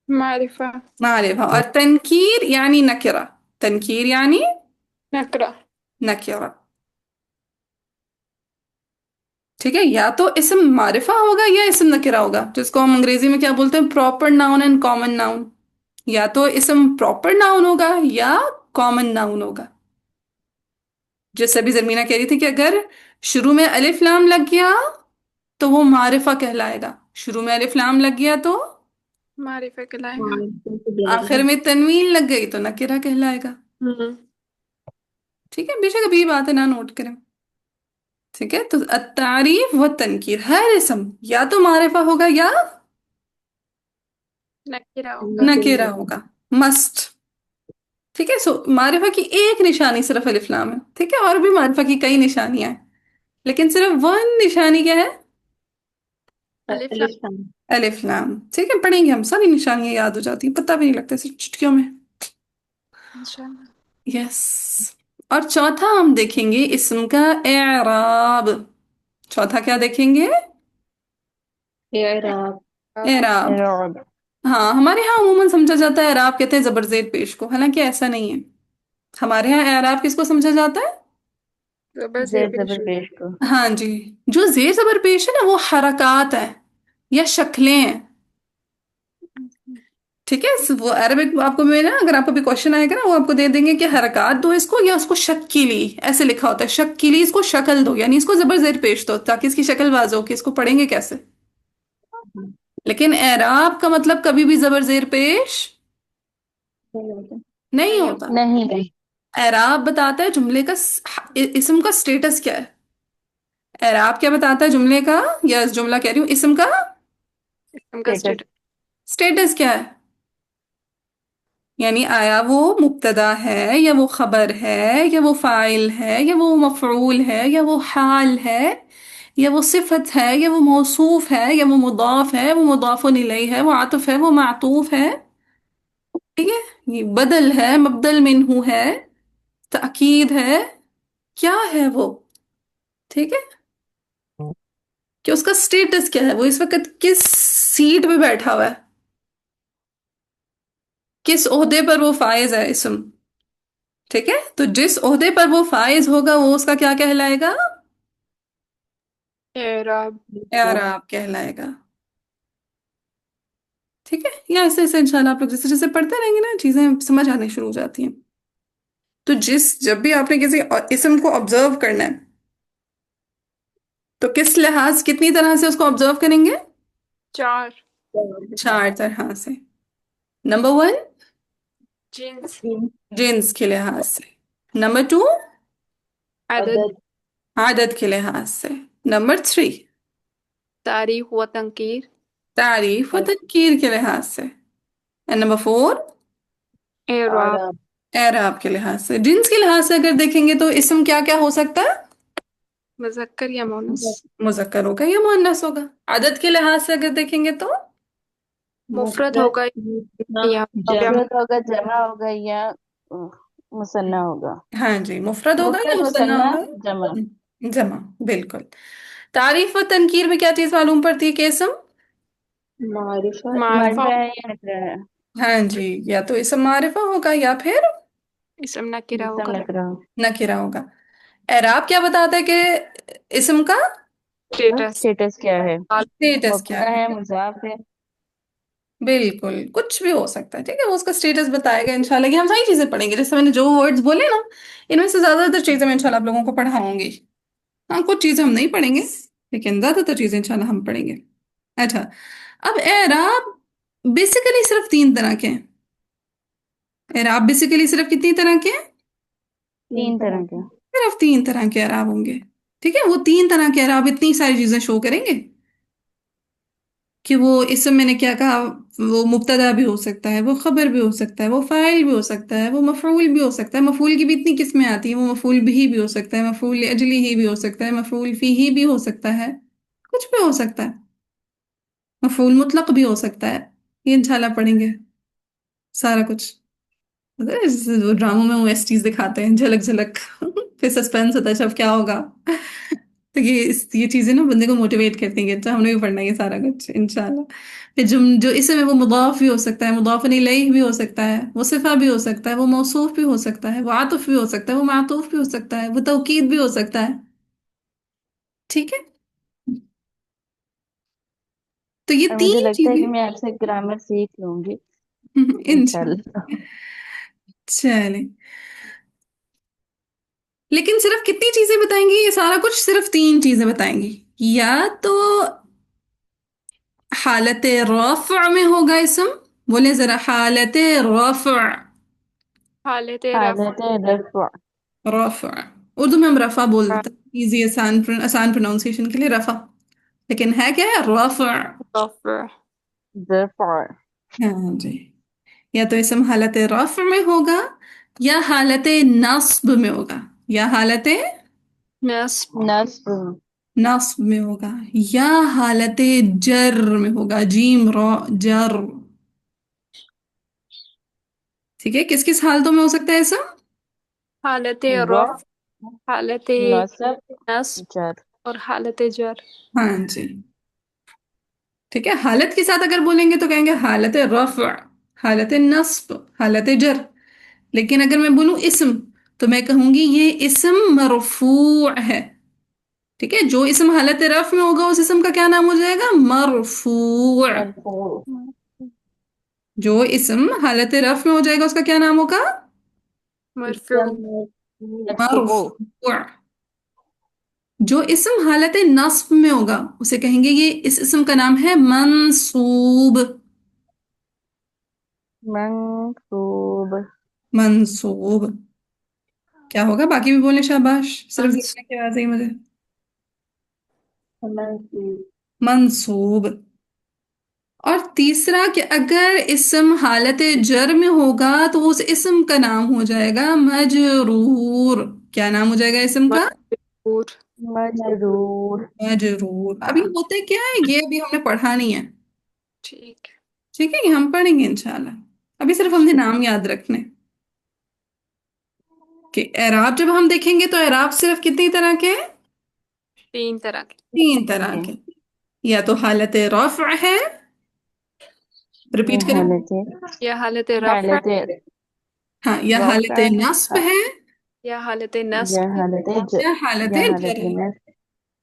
मारिफा। मारिफा, और तनकीर यानी नकिरा, तनकीर यानी नकरा। नकिरा। ठीक है, या तो इसम मारिफा होगा या इसम नकिरा होगा, जिसको हम अंग्रेजी में क्या बोलते हैं, proper noun and common noun. या तो इसम प्रॉपर नाउन होगा या कॉमन नाउन होगा। जैसे अभी जमीना कह रही थी कि अगर शुरू में अलिफ लाम लग गया तो वो मारिफा कहलाएगा, शुरू में अलिफ लाम लग गया तो, मारिफा कहलाएगा। आखिर में तनवीन लग गई तो नकिरा कहलाएगा। हम्म। ठीक है, बेशक अभी ये बात है ना नोट करें। ठीक है, तो तारीफ व तनकीर, हर इसम या तो मारिफा होगा या नकीरा होगा। नकेरा होगा, मस्ट। ठीक है, सो मारिफा की एक निशानी सिर्फ अलिफ लाम है। ठीक है, और भी मारिफा की कई निशानियां हैं, लेकिन सिर्फ वन निशानी क्या है? अलिफ लाम। अलिफ लाम। अलिफ लाम। ठीक है, पढ़ेंगे हम, सारी निशानियां याद हो जाती हैं, पता भी नहीं लगता सिर्फ चुटकियों में। इंशाल्लाह। यस। और चौथा हम देखेंगे इसम का एराब। चौथा क्या देखेंगे? एराब। एराब। इराब। हाँ, हमारे यहाँ अमूमन समझा जाता है एराब कहते हैं जबर जेर पेश को, हालांकि ऐसा नहीं है। हमारे यहाँ एराब किसको समझा जाता है? जबर जेर जेर पेश। जबर पेश को। हाँ जी, जो जेर जबर पेश है ना, वो हरकत है या शक्लें हैं। ठीक है, वो अरबिक आपको मैं ना, अगर आपको भी क्वेश्चन आएगा ना, वो आपको दे देंगे कि हरकत दो इसको, या उसको शक्कीली ऐसे लिखा होता है, शक्कीली इसको शक्ल दो, यानी इसको जबर जेर पेश दो ताकि इसकी शक्ल वाज़ हो कि इसको पढ़ेंगे कैसे। लेकिन एराब का मतलब कभी भी जबर जेर पेश नहीं नहीं होता। होगा। नहीं। एराब बताता है जुमले का इस्म का स्टेटस क्या है। एराब क्या बताता है जुमले का, या जुमला कह रही हूँ, इस्म का सिस्टम का स्टेटस। स्टेटस। स्टेटस क्या है। यानी आया वो मुब्तदा है या वो खबर है या वो फाइल है या वो मफऊल है या वो हाल है या वो सिफत है या वो मौसूफ है या वो मुदाफ है, वो मुदाफुन इलैहि है, वो आतुफ है, वो मातूफ है। ठीक है, ये बदल है, मबदल मिन्हु है, ताकीद है, क्या है वो। ठीक है, कि उसका स्टेटस क्या है, वो इस वक्त किस सीट पे बैठा हुआ है, किस ओहदे पर वो फाइज है इसम। ठीक है, तो जिस ओहदे पर वो फाइज होगा वो उसका क्या कहलाएगा? एराब। एराब कहलाएगा। ठीक है, या ऐसे ऐसे इंशाल्लाह आप लोग जैसे जैसे पढ़ते रहेंगे ना, चीजें समझ आने शुरू हो जाती हैं। तो जब भी आपने किसी इसम को ऑब्जर्व करना है, तो किस लिहाज कितनी तरह से उसको ऑब्जर्व करेंगे? चार। चार तरह से। नंबर 1 जिन्स, जिन्स के लिहाज से। नंबर 2 अदद, आदत के लिहाज से। नंबर 3 तारीफ व तनकीर, तारीफ व तनकीर के लिहाज से। एंड नंबर 4 एराब, एराब के लिहाज से। जिन्स के लिहाज से अगर देखेंगे तो इसम क्या क्या हो सकता है? मुज़क्कर या मुअन्नस, मुज़क्कर होगा या मुअन्नस होगा। आदत के लिहाज से अगर देखेंगे तो मुफरद होगा या या मुफरद होगा, जमा होगा या मुसन्ना होगा। हाँ जी, मुफरद होगा या मुफरद, मुसन्ना मुसन्ना, होगा। जमा। जमा, बिल्कुल। तारीफ व तनकीर में क्या चीज मालूम पड़ती है? किस्म। मारिफा, मारिफा, मारिफा है या नकरा है? हाँ जी, या तो इसम मारिफा होगा या फिर इसम नकिरा जिसम होगा, नकरा। नकिरा होगा। एराब क्या बताता है कि इसम का स्टेटस, स्टेटस क्या है? स्टेटस क्या मुब्तदा है? है, मुजाफ है। बिल्कुल, कुछ भी हो सकता है। ठीक है, वो उसका स्टेटस बताएगा इंशाल्लाह। कि हम सारी चीजें पढ़ेंगे, जैसे मैंने जो वर्ड्स बोले ना, इनमें से ज्यादातर चीजें मैं इंशाल्लाह आप लोगों को पढ़ाऊंगी। हाँ, कुछ चीजें हम नहीं पढ़ेंगे, लेकिन ज्यादातर चीजें इंशाल्लाह हम पढ़ेंगे। अच्छा, अब एराब बेसिकली सिर्फ 3 तरह के हैं। एराब बेसिकली सिर्फ कितनी तरह के हैं? 3 तरह के। सिर्फ 3 तरह के एराब होंगे। ठीक है, वो 3 तरह के एराब इतनी सारी चीजें शो करेंगे कि वो इसमें मैंने क्या कहा, वो मुब्तदा भी हो सकता है, वो खबर भी हो सकता है, वो फाइल भी हो सकता है, वो मफूल भी हो सकता है। मफूल की भी इतनी किस्में आती हैं। वो मफूल बिही भी हो सकता है, मफूल अजली ही भी हो सकता है, मफूल फीही भी हो सकता है, कुछ भी हो सकता है। मफूल मुतलक भी हो सकता है। ये इंशाल्लाह पढ़ेंगे सारा कुछ। पता है, वो ड्रामों में वो ऐसी चीज दिखाते हैं, झलक झलक फिर सस्पेंस होता है अब क्या होगा। तो ये चीजें ना बंदे को मोटिवेट करती हैं कि अच्छा हमने भी पढ़ना है ये सारा कुछ इंशाल्लाह। फिर जो इसमें वो मुदाफ भी हो सकता है, मुदाफ इलैह भी हो सकता है, वो सिफा भी हो सकता है, वो मौसूफ भी हो सकता है, वो आतुफ भी हो सकता है, वो मातूफ भी हो सकता है, वो तौकीद भी हो सकता है। ठीक है, तो ये और मुझे तीन लगता है चीजें। कि मैं आपसे ग्रामर सीख लूंगी इंशाल्लाह। इंशाल्लाह। चले, लेकिन सिर्फ कितनी चीजें बताएंगी? ये सारा कुछ सिर्फ 3 चीजें बताएंगी। या तो हालत रफ़ में होगा इसम। बोले जरा, हालत रफ़। हालत रफ़, हालत रफ़। रफ़, उर्दू में हम रफ़ा बोलते हैं, इजी आसान आसान प्रोनाउंसिएशन के लिए रफ़ा। लेकिन है क्या है? रफ़। रफ़, ज़फ़र। हाँ जी, या तो इसम हालत रफ़ में होगा, या हालत नस्ब में होगा, या हालत नस्ब, नस्ब। नस्ब में होगा, या हालत जर में होगा, जीम रॉ जर। ठीक है, किस किस हालतों में हो सकता है इसम? हालत रफ़, रफ़, हालत नस्ब, नस्ब जर। और हालत जर। हाँ जी, ठीक है। हालत के साथ अगर बोलेंगे तो कहेंगे हालत रफ़, हालत नस्ब, हालत जर। लेकिन अगर मैं बोलूं इस्म, तो मैं कहूंगी ये इस्म मरफू है। ठीक है, जो इस्म हालत रफ़ में होगा उस इस्म का क्या नाम हो जाएगा? मरफू। मरफू। जो इस्म हालत रफ़ में हो जाएगा उसका क्या नाम होगा? मरफू, मरफू। मरफू। जो इस्म हालत नस्ब में होगा उसे कहेंगे ये इस इस्म का नाम है मंसूब। मंसूब। मंसूब क्या होगा? बाकी भी बोले शाबाश, सिर्फ मंस, देखने की आवाज आई मुझे। मंसूब। मंसूब। और तीसरा कि अगर इस्म हालत जर में होगा तो उस इस्म का नाम हो जाएगा मजरूर। क्या नाम हो जाएगा इस्म का? मजबूर, मजरूर। मजरूर। अभी होते क्या है, ये अभी हमने पढ़ा नहीं है। ठीक, ठीक है, ये हम पढ़ेंगे इंशाल्लाह। अभी सिर्फ हमने नाम याद रखने कि एराब जब हम देखेंगे तो एराब सिर्फ कितनी तरह के हैं? 3 तरह के, 3 तरह के। या तो हालत रफ़ है, ये रिपीट करें। हालत है। या हालत रफ़ हालत हाँ, या हालत रफ़ा। नस्ब है, या हालत या नस्ब हालत या हालत या जर हालत है। नस्ब,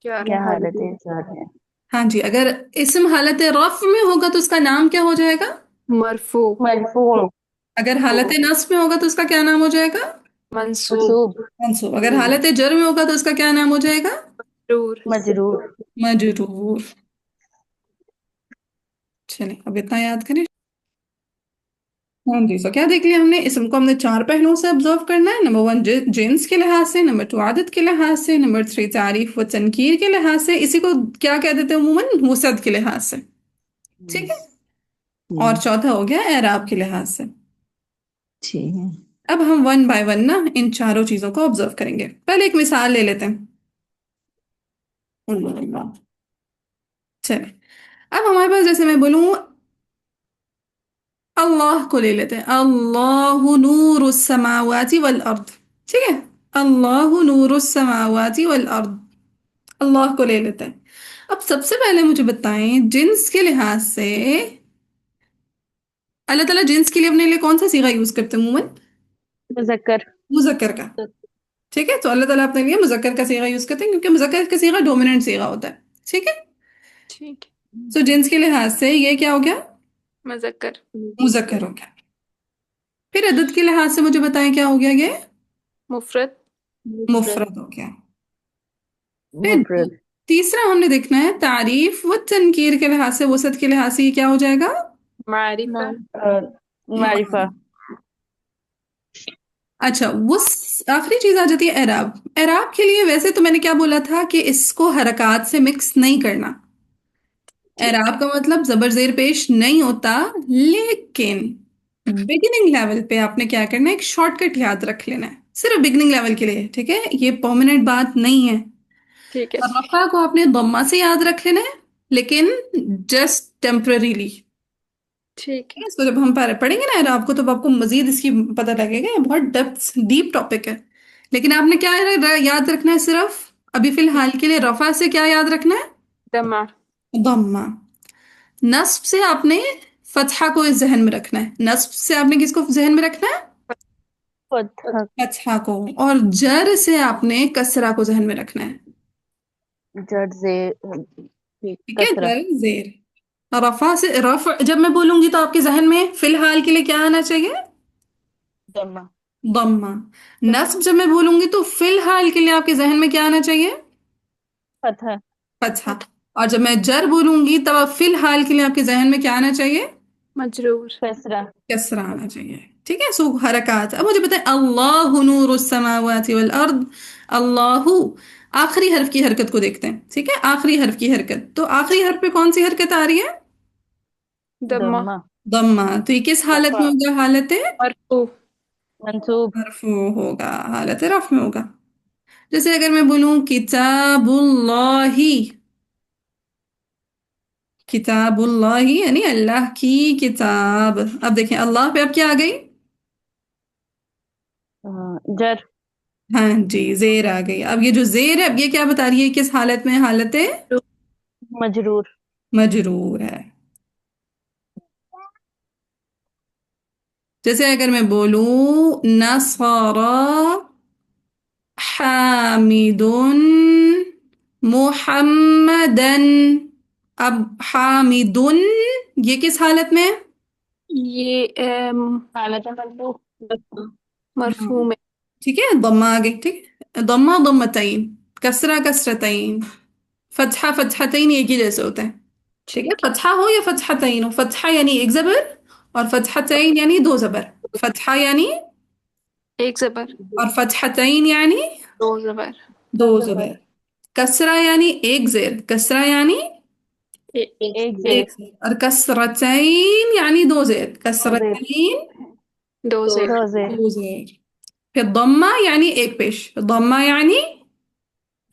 जर। या हालत जर है। हाँ जी, अगर इस्म हालत रफ़ में होगा तो उसका नाम क्या हो जाएगा? मरफू, मरफू। अगर हालत नस्ब में होगा तो उसका क्या नाम हो जाएगा? मंसूब, मंसूब। मंसूब। अगर हालत जर में होगा तो उसका क्या नाम हो जाएगा? मजरूर। मजरूर। मजरूर। चलिए, अब इतना याद करें। हाँ जी, सो क्या देख लिया हमने, इसम को हमने चार पहलुओं से ऑब्जर्व करना है। नंबर वन जिन्स के लिहाज से, नंबर टू आदत के लिहाज से, नंबर थ्री तारीफ व तनकीर के लिहाज से, इसी को क्या कह देते हैं अमूमन, वसअत के लिहाज से। ठीक है। और चौथा हो गया एराब के लिहाज से। ठीक है। अब हम वन बाय वन ना इन चारों चीजों को ऑब्जर्व करेंगे। पहले एक मिसाल ले लेते हैं। चले, अब हमारे पास जैसे मैं बोलूं, अल्लाह को ले लेते हैं, अल्लाहु नूरु समावाति वल अर्द। ठीक है, अल्लाहु नूरु समावाति वल अर्द, अल्लाह को ले लेते हैं। अब सबसे पहले मुझे बताएं, जिन्स के लिहाज से अल्लाह ताला जिन्स के लिए अपने लिए कौन सा सीगा यूज करते हैं अमूमन? मुजक्कर। मुजक्कर का। ठीक है, तो अल्लाह ताला अपने लिए मुजक्कर का सीगा यूज करते हैं क्योंकि मुजक्कर का सीगा डोमिनेंट सीगा होता है। ठीक है, ठीक है। तो जिन्स के लिहाज से ये क्या हो गया, मुजक्कर। मुजक्कर हो गया। फिर अदद के लिहाज से मुझे बताएं क्या हो गया, ये मुफरत। मुफरद हो गया। फिर मुफरद। तीसरा हमने देखना है तारीफ व तनकीर के लिहाज से, वसत के लिहाज से ये क्या हो जाएगा, मारिफा। मारिफा। अच्छा, वो आखिरी चीज आ जाती है एराब। एराब के लिए वैसे तो मैंने क्या बोला था कि इसको हरकत से मिक्स नहीं करना। एराब का मतलब जबर जेर पेश नहीं होता, लेकिन बिगिनिंग लेवल पे आपने क्या करना है, एक शॉर्टकट याद रख लेना है, सिर्फ बिगिनिंग लेवल के लिए। ठीक है, ये परमानेंट बात नहीं है। ठीक है। और रफा को आपने दम्मा से याद रख लेना है, लेकिन जस्ट टेम्पररीली। ठीक है। इसको जब हम पढ़ेंगे ना एराब को, तो आपको मजीद इसकी पता लगेगा, ये बहुत डेप्थ डीप टॉपिक है। लेकिन आपने क्या याद रखना है, सिर्फ अभी फिलहाल के लिए रफा से क्या याद रखना है, दमा। दम्मा। नस्ब से आपने फतहा को इस जहन में रखना है, नस्ब से आपने किसको जहन में रखना है, फतह। फतहा को। और जर से आपने कसरा को जहन में रखना है। जड़ से ठीक है, कसरा। जर जेर। रफा से रफ जब मैं बोलूंगी तो आपके जहन में फिलहाल के लिए क्या आना चाहिए, दम्मा। दम्मा। नस्ब जब मैं बोलूंगी तो फिलहाल के लिए आपके जहन में क्या आना चाहिए, फतह। फतहा। और जब मैं जर बोलूंगी तब आप फिलहाल के लिए आपके जहन में क्या आना चाहिए, मजरूर। कसरा। कसरा आना चाहिए। ठीक है, सो हरकत। अब मुझे बताएं, अल्लाहु नूरुस समावाति वल अर्द, अल्लाहु, आखिरी हर्फ की हरकत को देखते हैं। ठीक है, आखिरी हर्फ की हरकत, तो आखिरी हर्फ पे कौन सी हरकत आ रही है, दमा। दम्मा। दम्मा। तो ये किस हालत में होगा, हालत मरफू। मंसूब। मरफू होगा, हालत रफ में होगा। जैसे अगर मैं बोलूं किताबुल्लाही, किताबुल्लाही यानी अल्लाह की किताब। अब देखें अल्लाह पे अब क्या आ गई, जर। हाँ जी, जेर आ गई। अब ये जो जेर है, अब ये क्या बता रही है, किस हालत में, हालत मजरूर। मजरूर है। जैसे अगर मैं बोलूं नसरा हामिदुन मुहम्मदन, अब हामिदुन ये किस हालत में है, ये हालत मरफू। मरफू हाँ, में। ठीक है, दम्मा आ गई। ठीक है, दम्मा दम्मतैन, कसरा कसरतैन, फतहा फतहतैन एक ही जैसे होते हैं। ठीक है, ठीक है। फतहा हो या फतहतैन हो, फतहा यानी एक जबर, और फतहतैन यानी दो जबर। फतहा यानी, एक जबर। और फतहतैन यानी दो जबर। दो जबर। कसरा यानी एक जेर, कसरा यानी एक एक जेर। जेर, और कसरतैन यानी दो जेर, दो जेर। कसरतैन दो जेर। दो जेर। दो जेर। फिर दम्मा यानी एक पेश, दम्मा यानी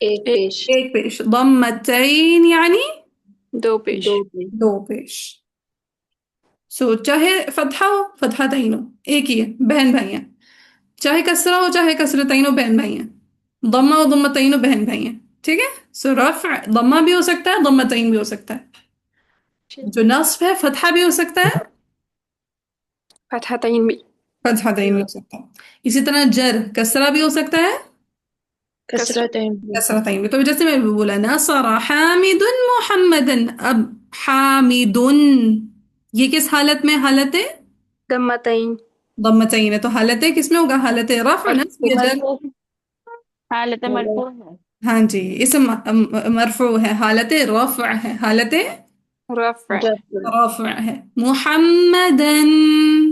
एक एक। पेश। एक पेश, दम्मतैन यानी दो पेश। दो पेश। दो पेश। सो चाहे फतहा हो फतहतैन हो, एक ही है, बहन भाई हैं। चाहे कसरा हो चाहे कसरतैन हो, बहन भाई हैं। दम्मा हो दम्मतैन हो, बहन भाई हैं। ठीक है, सो रफ दम्मा भी हो सकता है, दम्मतैन भी हो सकता है। ठीक। जो नस्ब है फतहा भी हो सकता है, फतहतैन भी। फतहतैन भी हो सकता है। इसी तरह जर कसरा भी हो सकता है, कसरा। कसरतैन भी। कसरतैन भी। तो जैसे मैं बोला नसरा हामिदुन मुहम्मदन, अब हामिदुन ये किस हालत में, हालत है दम्मतैन। दम्मतैन है, तो हालत है किसमें होगा, हालत है रफ ना मरफू। या जर। मरफू। हालत मरफू है। हाँ जी, इसम मरफू है, हालत रफ है, हालत रफ़। जर। रफ है। मुहम्मदन,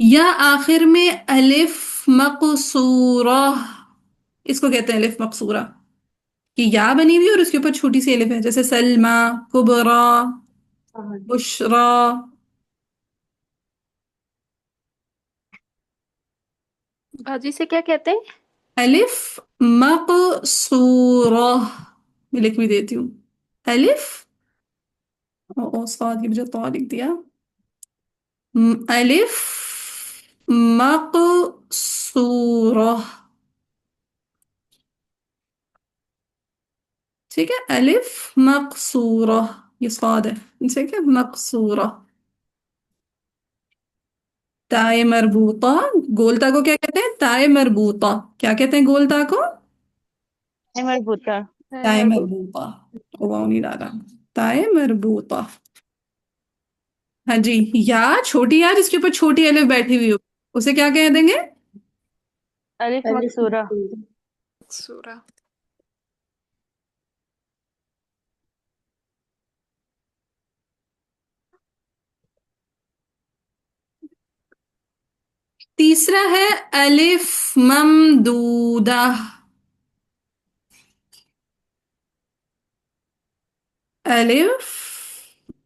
या आखिर में अलिफ मकसूरा, इसको कहते हैं अलिफ मकसूरा, कि या बनी हुई और उसके ऊपर छोटी सी अलिफ है, जैसे सलमा, कुबरा, बुशरा। बाजी से क्या कहते हैं? अलिफ मकसूरा, मैं लिख भी देती हूँ। अलिफ, ओ साद की वजह तो लिख दिया। अलिफ मकसूरा, ठीक है, अलिफ मकसूरा, ये साद है, ठीक है, मकसूरा। ताए मरबूता, गोलता को क्या कहते हैं? ताए मरबूता। क्या कहते हैं गोलता को? मरबूता। ताए मरबूत। मरबूता। वाव नहीं डाला। ताए मरबूता। हाँ जी। या छोटी या जिसके ऊपर छोटी अलिफ बैठी हुई हो, उसे क्या कह देंगे? अलिफ अलिफ मकसूरा। सूरा। तीसरा है अलिफ ममदूदा। अलिफ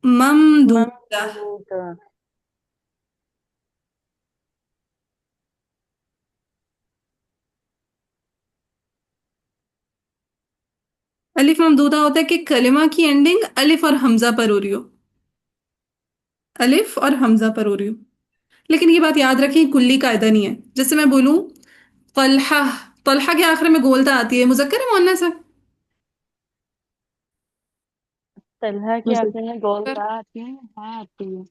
ममदूदा। ममदूदा। अलिफ ममदूदा होता है कि कलिमा की एंडिंग अलिफ और हमजा पर हो रही हो, अलिफ और हमजा पर हो रही हो। लेकिन ये बात याद रखें, कुल्ली कायदा नहीं है। जैसे मैं बोलूं तलहा, तलहा के आखिर में गोलता आती है, मुज़क्कर है मुअन्नस है? तलहा की मुझे आखिर में गोल पर ता आती है, हाँ आती है।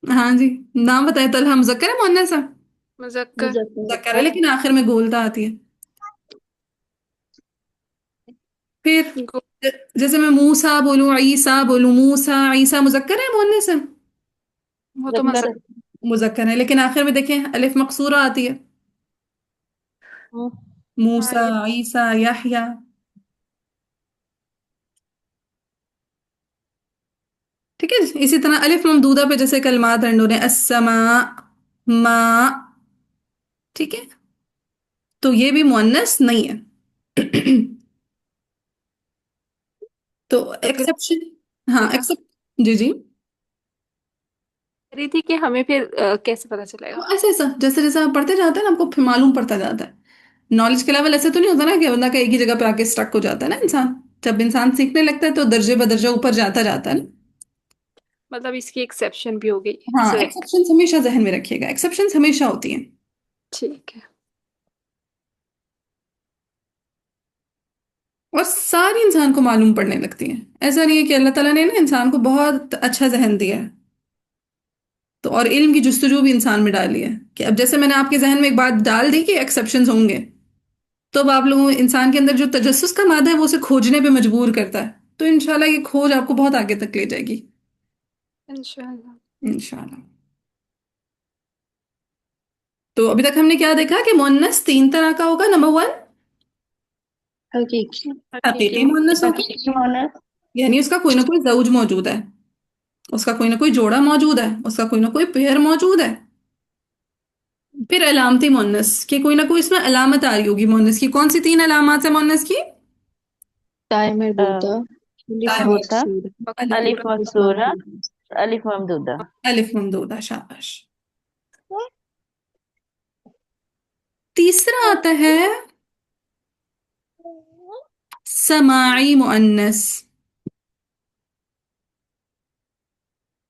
हाँ जी। नाम बताए, तलहा मुज़क्कर है मुअन्नस है? मुजक्कर। मुजफ्फर। मुज़क्कर है, लेकिन आखिर में गोलता आती है। फिर गो। जैसे मैं मूसा बोलूं, ईसा बोलूं, मूसा ईसा, मुज़क्कर है मुअन्नस है? वो तो मुजक्कर। मुजक्कर। मुजफ्फर। मुज़क्कर है, लेकिन आखिर में देखें अलिफ मकसूरा आती है। हम्म, हाँ मूसा, ये। ईसा, यहया। ठीक है। इसी तरह अलिफ ममदूदा पे जैसे कलमात एंड हो रहे हैं, अस्समा, मा, ठीक है, तो ये भी मुअन्नस नहीं है। तो तो फिर एक्सेप्शन, हाँ चलेगा। एक्सेप्ट, जी जी। कह रही थी कि हमें फिर कैसे पता चलेगा? तो ऐसे ऐसा जैसे जैसे आप पढ़ते जाते हैं ना, आपको फिर मालूम पड़ता जाता है। नॉलेज के लेवल ऐसे तो नहीं होता ना कि बंदा का एक ही जगह पे आके स्टक हो जाता है ना इंसान। जब इंसान सीखने लगता है तो दर्जे बदर्जा ऊपर जाता जाता है ना। मतलब इसकी एक्सेप्शन भी हो गई हाँ, सर। एक्सेप्शंस हमेशा जहन में रखिएगा, एक्सेप्शंस हमेशा होती हैं। ठीक है। और सारी इंसान को मालूम पड़ने लगती हैं। ऐसा नहीं है कि अल्लाह ताला ने ना इंसान को बहुत अच्छा जहन दिया है, तो और इल्म की जुस्तजू भी इंसान में डाली है, कि अब जैसे मैंने आपके जहन में एक बात डाल दी कि एक्सेप्शंस होंगे, तो अब आप लोगों इंसान के अंदर जो तजस्सुस का मादा है वो उसे खोजने पे मजबूर करता है। तो इंशाल्लाह ये खोज आपको बहुत आगे तक ले जाएगी। इंशाल्लाह। इंशाल्लाह। तो अभी तक हमने क्या देखा कि मुअन्नस तीन तरह का होगा। नंबर वन, हकीकी। हकीकी हकीकी। मुअन्नस होगा, हकीकी मोनस। यानी उसका कोई ना कोई जौज मौजूद है, उसका कोई ना कोई जोड़ा मौजूद है, उसका कोई ना कोई पेयर मौजूद है। फिर अलामती मुअन्नस, कि कोई ना कोई इसमें अलामत आ रही होगी मुअन्नस की। कौन सी तीन अलामत है मुअन्नस की? ताए मरबूता। अलिफ ताए मरबूता। मकसूर। अलिफ, अलिफ मकसूरा। अलिफ मकसूरा। ममदूद। अलिफ ममदूदा। अलिफ ममदूदा, शाबाश। तीसरा आता है समाई मुअन्नस।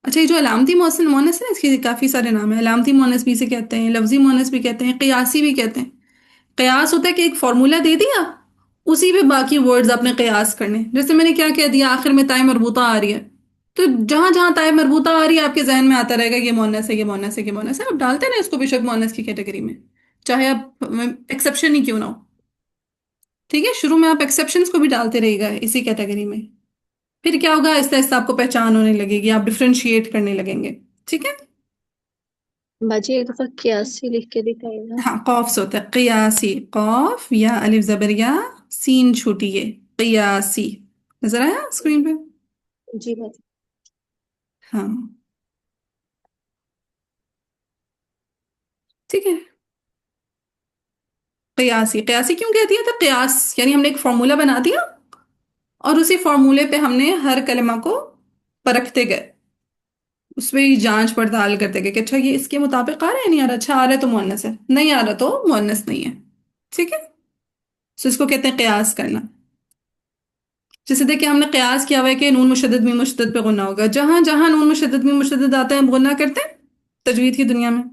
अच्छा, ये जो अलामती मोहसिन मोनस है ना, इसके काफी सारे नाम है। अलामती मोनस भी इसे कहते हैं, लफ्जी मोनस भी कहते हैं, कयासी भी कहते हैं। कयास होता है कि एक फॉर्मूला दे दिया, उसी पे बाकी वर्ड्स आपने कयास करने। जैसे मैंने क्या कह दिया, आखिर में ताई मरबूता आ रही है, तो जहां जहां ताई मरबूता आ रही है आपके जहन में आता रहेगा ये मोनस है, ये मोनस है, ये मोनस है। आप डालते रहे इसको बेशक मोनस की कैटेगरी में, चाहे आप एक्सेप्शन ही क्यों ना हो। ठीक है, शुरू में आप एक्सेप्शंस को भी डालते रहेगा इसी कैटेगरी में। फिर क्या होगा, आहिस्ता आहिस्ता आपको पहचान होने लगेगी, आप डिफ्रेंशिएट करने लगेंगे। ठीक है। बाजी एक दफा क्यासी लिख के दिखाएगा। हाँ, कौफ से होता है क़ियासी, कौफ या अलिफ जबर या, सीन छोटी ये, क़ियासी। नजर आया स्क्रीन पे? जी बाजी। हाँ। ठीक है। कयासी, कयासी क्यों कह दिया था? कयास यानी हमने एक फॉर्मूला बना दिया और उसी फॉर्मूले पे हमने हर कलमा को परखते गए, उसमें ही जांच पड़ताल करते गए कि अच्छा ये इसके मुताबिक आ रहा है, नहीं आ रहा, अच्छा आ रहा है तो मुअन्नस है, नहीं आ रहा तो मुअन्नस नहीं है। ठीक है। तो इसको कहते हैं कयास करना। जैसे देखिए हमने कयास किया हुआ है कि नून मुशद्दद मीम मुशद्दद पे गुन्ना होगा, जहां जहां नून मुशद्दद मीम मुशद्दद आता है हम गुन्ना करते हैं तजवीद की दुनिया में।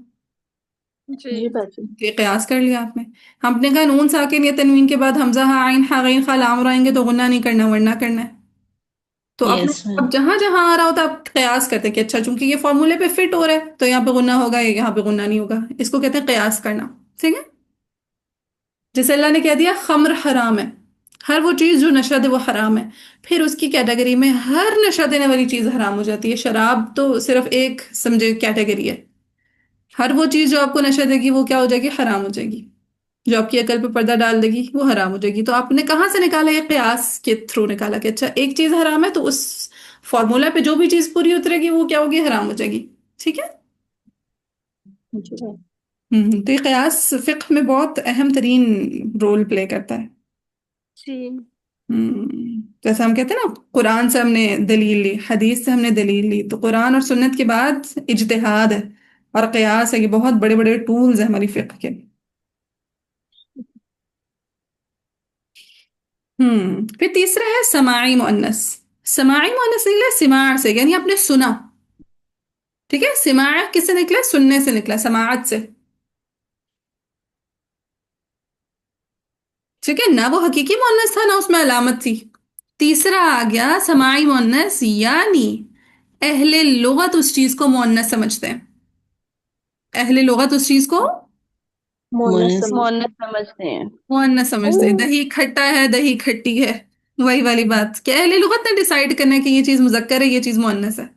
जी। जी बाजी। ये कयास कर लिया आपने। हमने कहा नून साकिन या तनवीन के बाद हमजा हा आइन हा गईन खा लाम आएंगे तो गुन्ना नहीं करना, वरना करना है। तो आपने यस अब मैम। जहां जहां आ रहा होता है आप कयास करते हैं कि अच्छा चूंकि ये फॉर्मूले पे फिट हो रहा है तो यहाँ पे गुन्ना होगा, ये यहाँ पे गुन्ना नहीं होगा, इसको कहते हैं कयास करना। ठीक है। जैसे अल्लाह ने कह दिया खम्र हराम है, हर वो चीज जो नशा दे वो हराम है, फिर उसकी कैटेगरी में हर नशा देने वाली चीज हराम हो जाती है। शराब तो सिर्फ एक समझे कैटेगरी है, हर वो चीज जो आपको नशा देगी वो क्या हो जाएगी? हराम हो जाएगी। जो आपकी अकल पे पर्दा डाल देगी वो हराम हो जाएगी। तो आपने कहाँ से निकाला? ये कयास के थ्रू निकाला कि अच्छा एक चीज हराम है तो उस फॉर्मूला पे जो भी चीज पूरी उतरेगी वो क्या होगी? हराम हो जाएगी। ठीक है। जी बाजी। तो ये कयास फिक्र में बहुत अहम तरीन रोल प्ले करता है। जी। जैसे हम कहते हैं ना कुरान से हमने दलील ली, हदीस से हमने दलील ली, तो कुरान और सुन्नत के बाद इज्तिहाद है और कयास है। ये बहुत बड़े बड़े टूल्स हैं हमारी फिक्र के। फिर तीसरा है समाई मुअन्नस। समाई मुअन्नस निकला सिमार से, यानी आपने सुना। ठीक है। सिमार किससे निकला? सुनने से निकला, समाअत से। ठीक है ना, वो हकीकी मुअन्नस था ना उसमें अलामत थी। तीसरा आ गया समाई मुअन्नस, यानी अहले लुगत उस चीज को मुअन्नस समझते हैं। अहले लुगत उस चीज को मोनस मोनस। समझ। मोहन समझते हैं। मुअन्नस समझते हैं। दही खट्टा है, दही खट्टी है, वही वाली बात कि अहले लुगत ने डिसाइड करना है कि ये चीज मुजक्कर है, ये चीज मुअन्नस है।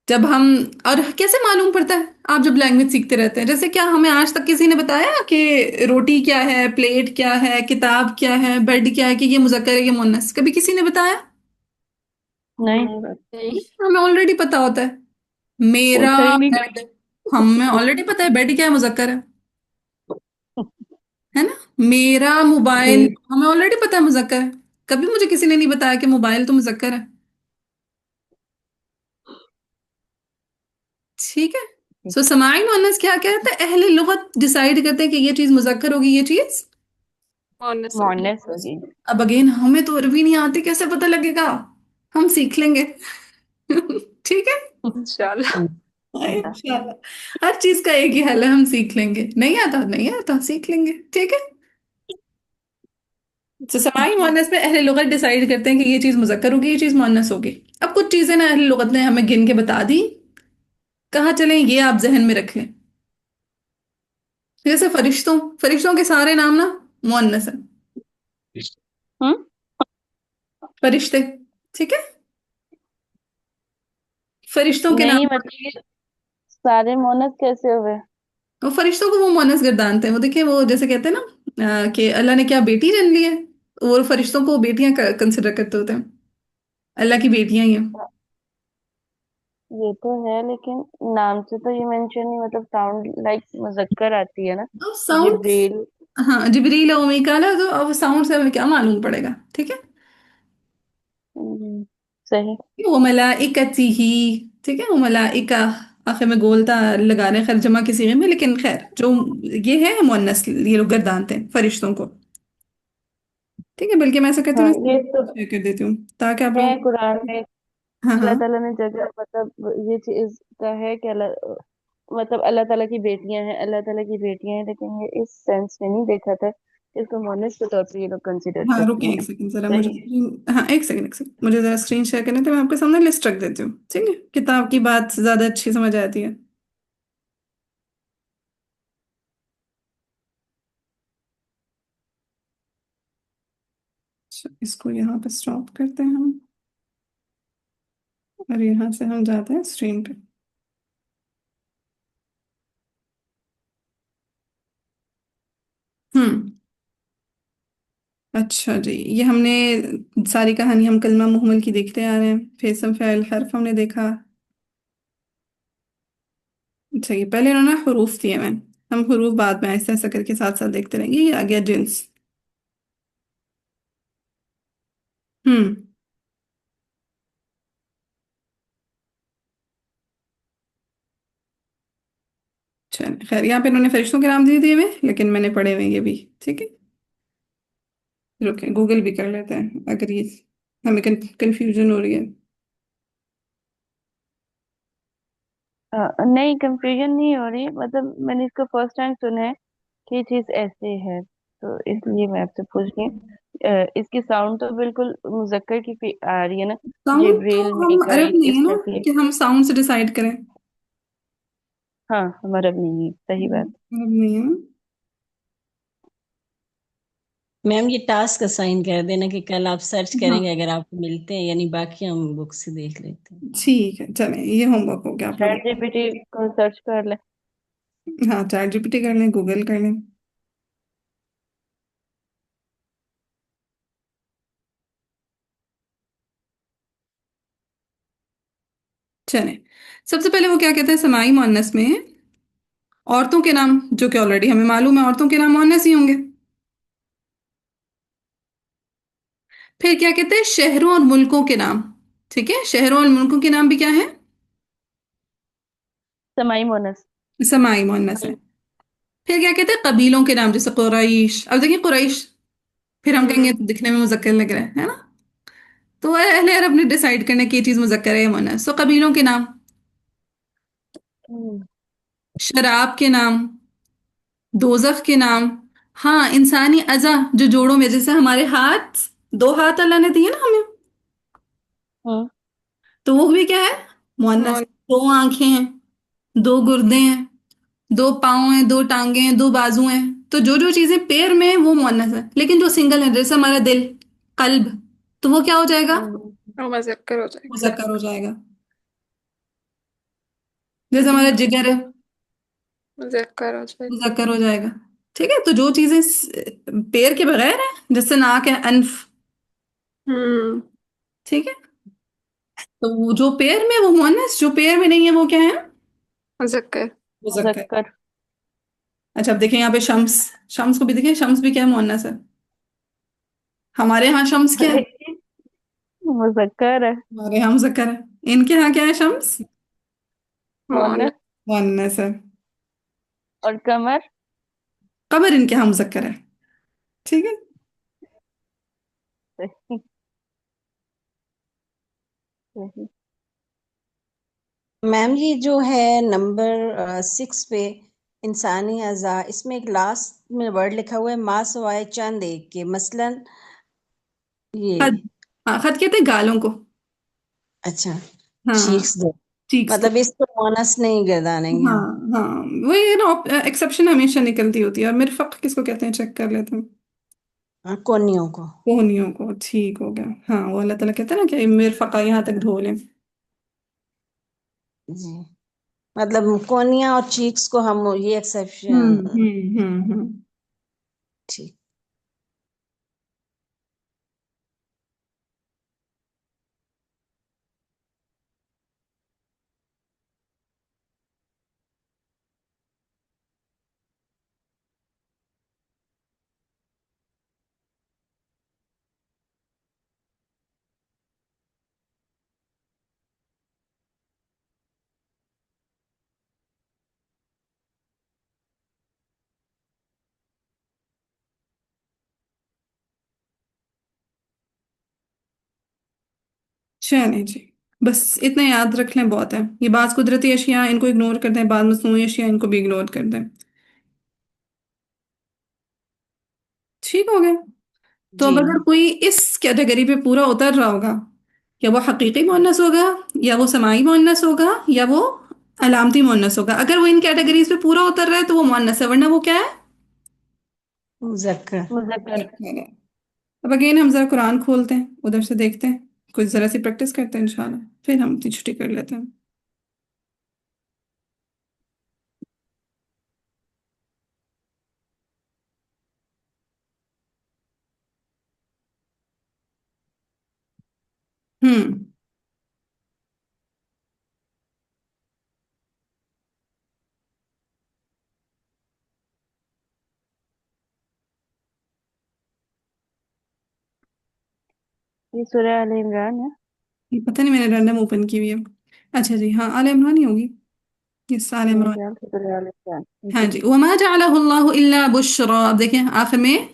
जब हम, और कैसे मालूम पड़ता है? आप जब लैंग्वेज सीखते रहते हैं, जैसे क्या हमें आज तक किसी ने बताया कि रोटी क्या है, प्लेट क्या है, किताब क्या है, बेड क्या है, कि ये मुजक्कर है ये मुअन्नस? कभी किसी ने बताया? नहीं, नहीं बाजी। नहीं। हमें ऑलरेडी पता होता है। मेरा होता ही नहीं। बेड, हमें ऑलरेडी पता है बेड क्या है, मुजक्कर है ना? मेरा मोबाइल, जी। हमें ऑलरेडी पता है मुजक्कर है। कभी मुझे किसी ने नहीं बताया कि मोबाइल तो मुजक्कर है। ठीक है। सो समाई मुअन्नस क्या कहता है? अहले लुगत डिसाइड करते हैं कि ये चीज मुजक्कर होगी, ये चीज। मोनस होगी। मोहनस होगी। अब अगेन हमें तो अरबी नहीं आती, कैसे पता लगेगा? हम सीख लेंगे। ठीक है। इंशाल्लाह। इंशाल्लाह हर चीज का एक ही हल है, हम सीख लेंगे। नहीं आता, नहीं आता, सीख लेंगे। ठीक है। तो समाई मुअन्नस में अहले लुगत डिसाइड करते हैं कि ये चीज मुजक्कर होगी, ये चीज मुअन्नस होगी। अब कुछ चीजें ना अहले लुगत ने हमें गिन के बता दी, कहाँ चलें ये आप जहन में रख लें। जैसे फरिश्तों, फरिश्तों के सारे नाम ना मुअन्नस है। हम्म। फरिश्ते। ठीक है। फरिश्तों के नाम, नहीं मतलब ये सारे मोहनस कैसे हुए? वो फरिश्तों को वो मुअन्नस गर्दानते हैं। वो देखिए वो जैसे कहते हैं ना कि अल्लाह ने क्या बेटी जन्म ली है, और फरिश्तों को बेटियां कंसिडर करते होते हैं, अल्लाह की बेटियां ही हैं। ये तो है लेकिन नाम से तो ये मेंशन नहीं, मतलब साउंड लाइक मुजक्कर आती है ना। अब साउंड, जिब्रील। हाँ जिब्रील और मीकाला, तो अब साउंड से हमें क्या मालूम पड़ेगा? ठीक है। सही। वो मलाइकती ही, ठीक है, वो मलाइका आखिर में गोलता लगा रहे हैं, खैर जमा किसी में, लेकिन खैर जो ये है मुअन्नस, ये लोग गर्दानते हैं फरिश्तों को। ठीक है। बल्कि मैं ऐसा कहती हाँ हूँ, ये तो शेयर कर देती हूँ ताकि आप है लोग। कुरान में। हाँ हाँ। अल्लाह ताला ने जगह मतलब ये चीज का है कि अल्लाह मतलब अल्लाह ताला की बेटियां हैं, अल्लाह ताला की बेटियां हैं, लेकिन ये इस सेंस में नहीं देखा था। इसको मोनस के तौर पे ये लोग कंसिडर हाँ करते रुकिए हैं। एक सेकंड जरा, मुझे सही है। स्क्रीन, हाँ एक सेकंड, एक सेकंड, मुझे जरा स्क्रीन शेयर करने थे, मैं आपके सामने लिस्ट रख देती हूँ। ठीक है, किताब की बात ज्यादा अच्छी समझ आती है। अच्छा, इसको यहाँ पे स्टॉप करते हैं हम, और यहाँ से हम जाते हैं स्क्रीन पे। हम्म। अच्छा जी, ये हमने सारी कहानी हम कलमा मुहम्मल की देखते आ रहे हैं। फेसम फ़ैल हर्फ हमने देखा, अच्छा, ये पहले इन्होंने हरूफ दिए मैं, हम हरूफ बाद में ऐसे ऐसा करके साथ साथ देखते रहेंगे। ये आ गया जिन्स। हम्म। चल खैर, यहाँ पे इन्होंने फरिश्तों के नाम दे दिए हुए, लेकिन मैंने पढ़े हुए ये भी। ठीक है, रुके गूगल भी कर लेते हैं अगर ये हमें कंफ्यूजन हो रही है। नहीं, कंफ्यूजन नहीं हो रही, मतलब मैंने इसको फर्स्ट टाइम सुना है कि ये चीज ऐसे है, तो इसलिए मैं आपसे पूछ रही हूँ। इसकी साउंड तो बिल्कुल मुजक्कर की आ रही है ना। साउंड तो, जिब्रील, हम अरब मीकाईल, नहीं है ना इसराफील। कि हम साउंड से डिसाइड करें। हाँ, हमारा भी नहीं है, सही बात। अरब नहीं है ना। मैम ये टास्क असाइन कर देना कि कल आप सर्च हाँ करेंगे अगर आपको मिलते हैं, यानी बाकी हम बुक से देख लेते हैं। ठीक है, चलें, ये होमवर्क हो गया आप लोगों चैट जीपीटी को सर्च कर ले। का। हाँ, चैट जीपीटी कर लें, गूगल कर लें। चलें, सबसे पहले वो क्या कहते हैं समाई मुअन्नस में औरतों के नाम, जो कि ऑलरेडी हमें मालूम है औरतों के नाम मुअन्नस ही होंगे। फिर क्या कहते हैं शहरों और मुल्कों के नाम। ठीक है, शहरों और मुल्कों के नाम भी क्या है, समाई मोनस। समाई मुअन्नस है। फिर क्या कहते हैं कबीलों के नाम, जैसे कुरैश। अब देखिए कुरैश, फिर हम कहेंगे हम्म। तो दिखने में मुजक्कर लग रहा है ना। तो अहले अरब ने डिसाइड करना कि ये चीज मुजक्कर है या मुअन्नस, तो कबीलों के नाम, हम्म। शराब के नाम, दोजख के नाम। हाँ, इंसानी अज़ा जो जोड़ों में, जैसे हमारे हाथ, दो हाथ अल्लाह ने दिए ना हमें, हम्म। तो वो भी क्या है, मुअन्नस। मौन दो आंखें हैं, दो गुर्दे हैं, दो पाँव हैं, दो टांगे हैं, दो बाजू हैं। तो जो जो चीजें पैर में हैं वो मुअन्नस है, लेकिन जो सिंगल है जैसे हमारा दिल, कल्ब, तो वो क्या हो जाएगा, हम्म। और मुज़क्कर हो जाएगा। मुजक्कर हो जाएगा। जैसे हमारा जिगर है, मुज़क्कर हो जाएगा। मुजक्कर हो जाएगा। ठीक है, तो जो चीजें पैर के बगैर है, जैसे नाक है, अनफ। हम्म। ठीक है, तो वो जो पैर में वो मुअन्नस, जो पैर में नहीं है वो क्या है, मुज़क्कर। मुजक्कर। मुजक्कर। अच्छा, अब देखें यहाँ पे शम्स, शम्स को भी देखें, शम्स भी क्या है, मुअन्नस है। हमारे यहाँ शम्स क्या है, मुजक्कर है। हमारे यहाँ मुजक्कर है। इनके यहाँ क्या है, शम्स मौन मोनस। मुअन्नस है। और कमर। कमर इनके यहाँ मुजक्कर है। ठीक है। सही। सही। मैम ये जो है नंबर 6 पे इंसानी अज़ा, इसमें एक लास्ट में वर्ड लिखा हुआ है माँ सवाए चंद एक के, मसलन खद, ये। हाँ खद कहते हैं गालों को। अच्छा, हाँ, चीक्स दो, चीक्स को। मतलब इसको बोनस नहीं गर्दानेंगे हाँ हम। हाँ, वो ये ना एक्सेप्शन हमेशा निकलती होती है। और मिरफक किसको कहते हैं, चेक कर लेते हैं। कोनियों को। कोहनियों को, ठीक हो गया। हाँ, वो अल्लाह ताला कहते हैं ना कि मिरफका यहाँ तक धो लें। जी, मतलब कोनिया और चीक्स को हम ये एक्सेप्शन। हम्म। ठीक। चलें जी, बस इतना याद रख लें बहुत है। ये बात कुदरती अशिया, इनको इग्नोर कर दें, बाद मसनूई अशिया इनको भी इग्नोर कर दें। ठीक हो गया। तो जी अब अगर कोई इस कैटेगरी पे पूरा उतर रहा होगा, या वो हकीकी मुअन्नस होगा, या वो समाई मुअन्नस होगा, या वो अलामती मुअन्नस होगा। अगर वो इन कैटेगरीज पे पूरा उतर रहा है तो वो मुअन्नस है, वरना वो क्या है, मुज़क्कर। मुजक्कर। मुज़क्कर है। अब अगेन हम जरा कुरान खोलते हैं, उधर से देखते हैं, कुछ जरा सी प्रैक्टिस करते हैं इंशाल्लाह, फिर हम अपनी छुट्टी कर लेते हैं। हम्म। ये सूरह आल इमरान है। ये पता नहीं, मैंने रैंडम ओपन की हुई है। अच्छा जी, हाँ, आल इमरान ही होगी। ये आल मेरे इमरान। ख्याल से सूरह आल इमरान हाँ जी। जी, वमा जअलहु अल्लाहु इल्ला बुश्रा। अब देखें आखिर में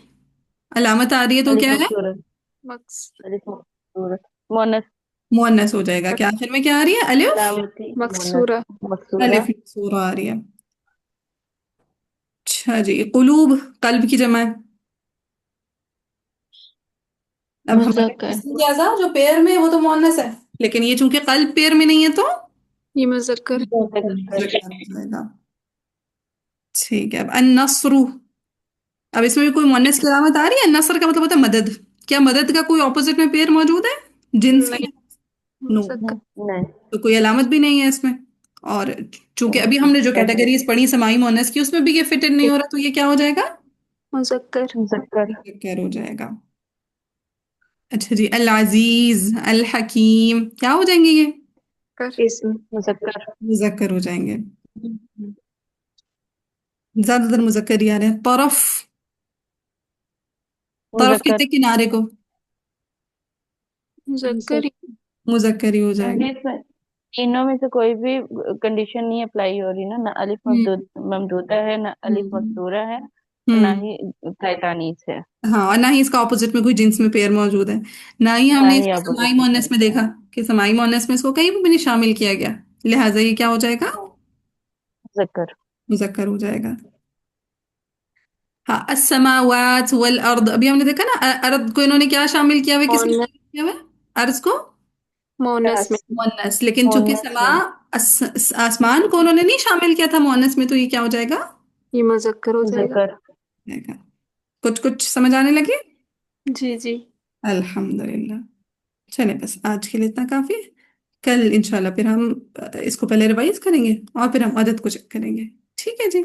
अलामत आ रही है तो अलिफ क्या है? मकसूरत। मक्स अलिफ मकसूरत मोनस। मुअन्नस हो जाएगा। क्या आखिर में क्या आ रही है? अलिफ। अलामती मोनस मकसूरा मकसूरा। अलिफ मकसूरा आ रही है। अच्छा जी, कुलूब कल्ब की जमा है। अब हमारे मुज़क्कर। जिस्म के अज़ा जो पैर में है, वो तो मुअन्नस है, लेकिन ये चूंकि कल्ब पैर में नहीं है तो ये मुज़क्कर मुज़क्कर हो जाएगा। ठीक है, अब अन्नस्रु। अब इसमें भी कोई मुअन्नस की अलामत आ रही है? नसर का मतलब होता है मदद। क्या मदद का कोई ऑपोजिट में पैर मौजूद है जिन्स की? नहीं नो। मुज़क्कर नहीं। तो कोई अलामत भी नहीं है इसमें। और चूंकि अभी हमने जो कैटेगरीज पढ़ी समाई मुअन्नस की, उसमें भी ये फिटेड नहीं हो रहा, तो ये क्या हो जाएगा? मुज़क्कर मुज़क्कर। मुज़क्कर हो जाएगा। अच्छा जी, अल अजीज, अल हकीम क्या हो जाएंगे ये? कर इस्म। मुज़क्कर। मुज़क्कर हो जाएंगे। ज्यादातर मुज़क्कर ही आ रहे हैं। तरफ। तरफ मुज़क्कर। कहते हैं किनारे को। मुज़क्कर ही मुज़क्कर ही हो जाएगा। क्योंकि इसमें तीनों में से कोई भी कंडीशन नहीं अप्लाई हो रही ना, ना अलिफ हम्म। ममदूदा है, ना अलिफ हम्म। मकसूरा है, ना हम्म। ही तैतानीस है। हाँ, और ना ही इसका ऑपोजिट में कोई जिन्स में पेयर मौजूद है। ना ही ना हमने ही इसको समाई अपोजिट मोनस में देखा कि समाई मोनस में इसको कहीं भी नहीं शामिल किया गया। लिहाजा ये क्या हो जाएगा? मुज़क्कर। मुज़क्कर हो जाएगा। हाँ, अस्समावात वल अर्द, अभी हमने देखा ना, अर्द को इन्होंने क्या शामिल किया हुआ है? किसमें मोनस शामिल किया हुआ है? अर्ज को मोनस में मुअन्नस, लेकिन चूंकि मोनस समा में आसमान को उन्होंने नहीं शामिल किया था मुअन्नस में, तो ये क्या हो जाएगा? ये मुज़क्कर हो जाएगा। मुज़क्कर। जाएगा। कुछ कुछ समझ आने लगे? जी जी। अल्हम्दुलिल्लाह। चले, बस आज के लिए इतना काफी है। कल इंशाल्लाह फिर हम इसको पहले रिवाइज करेंगे और फिर हम अदद को चेक करेंगे। ठीक है जी।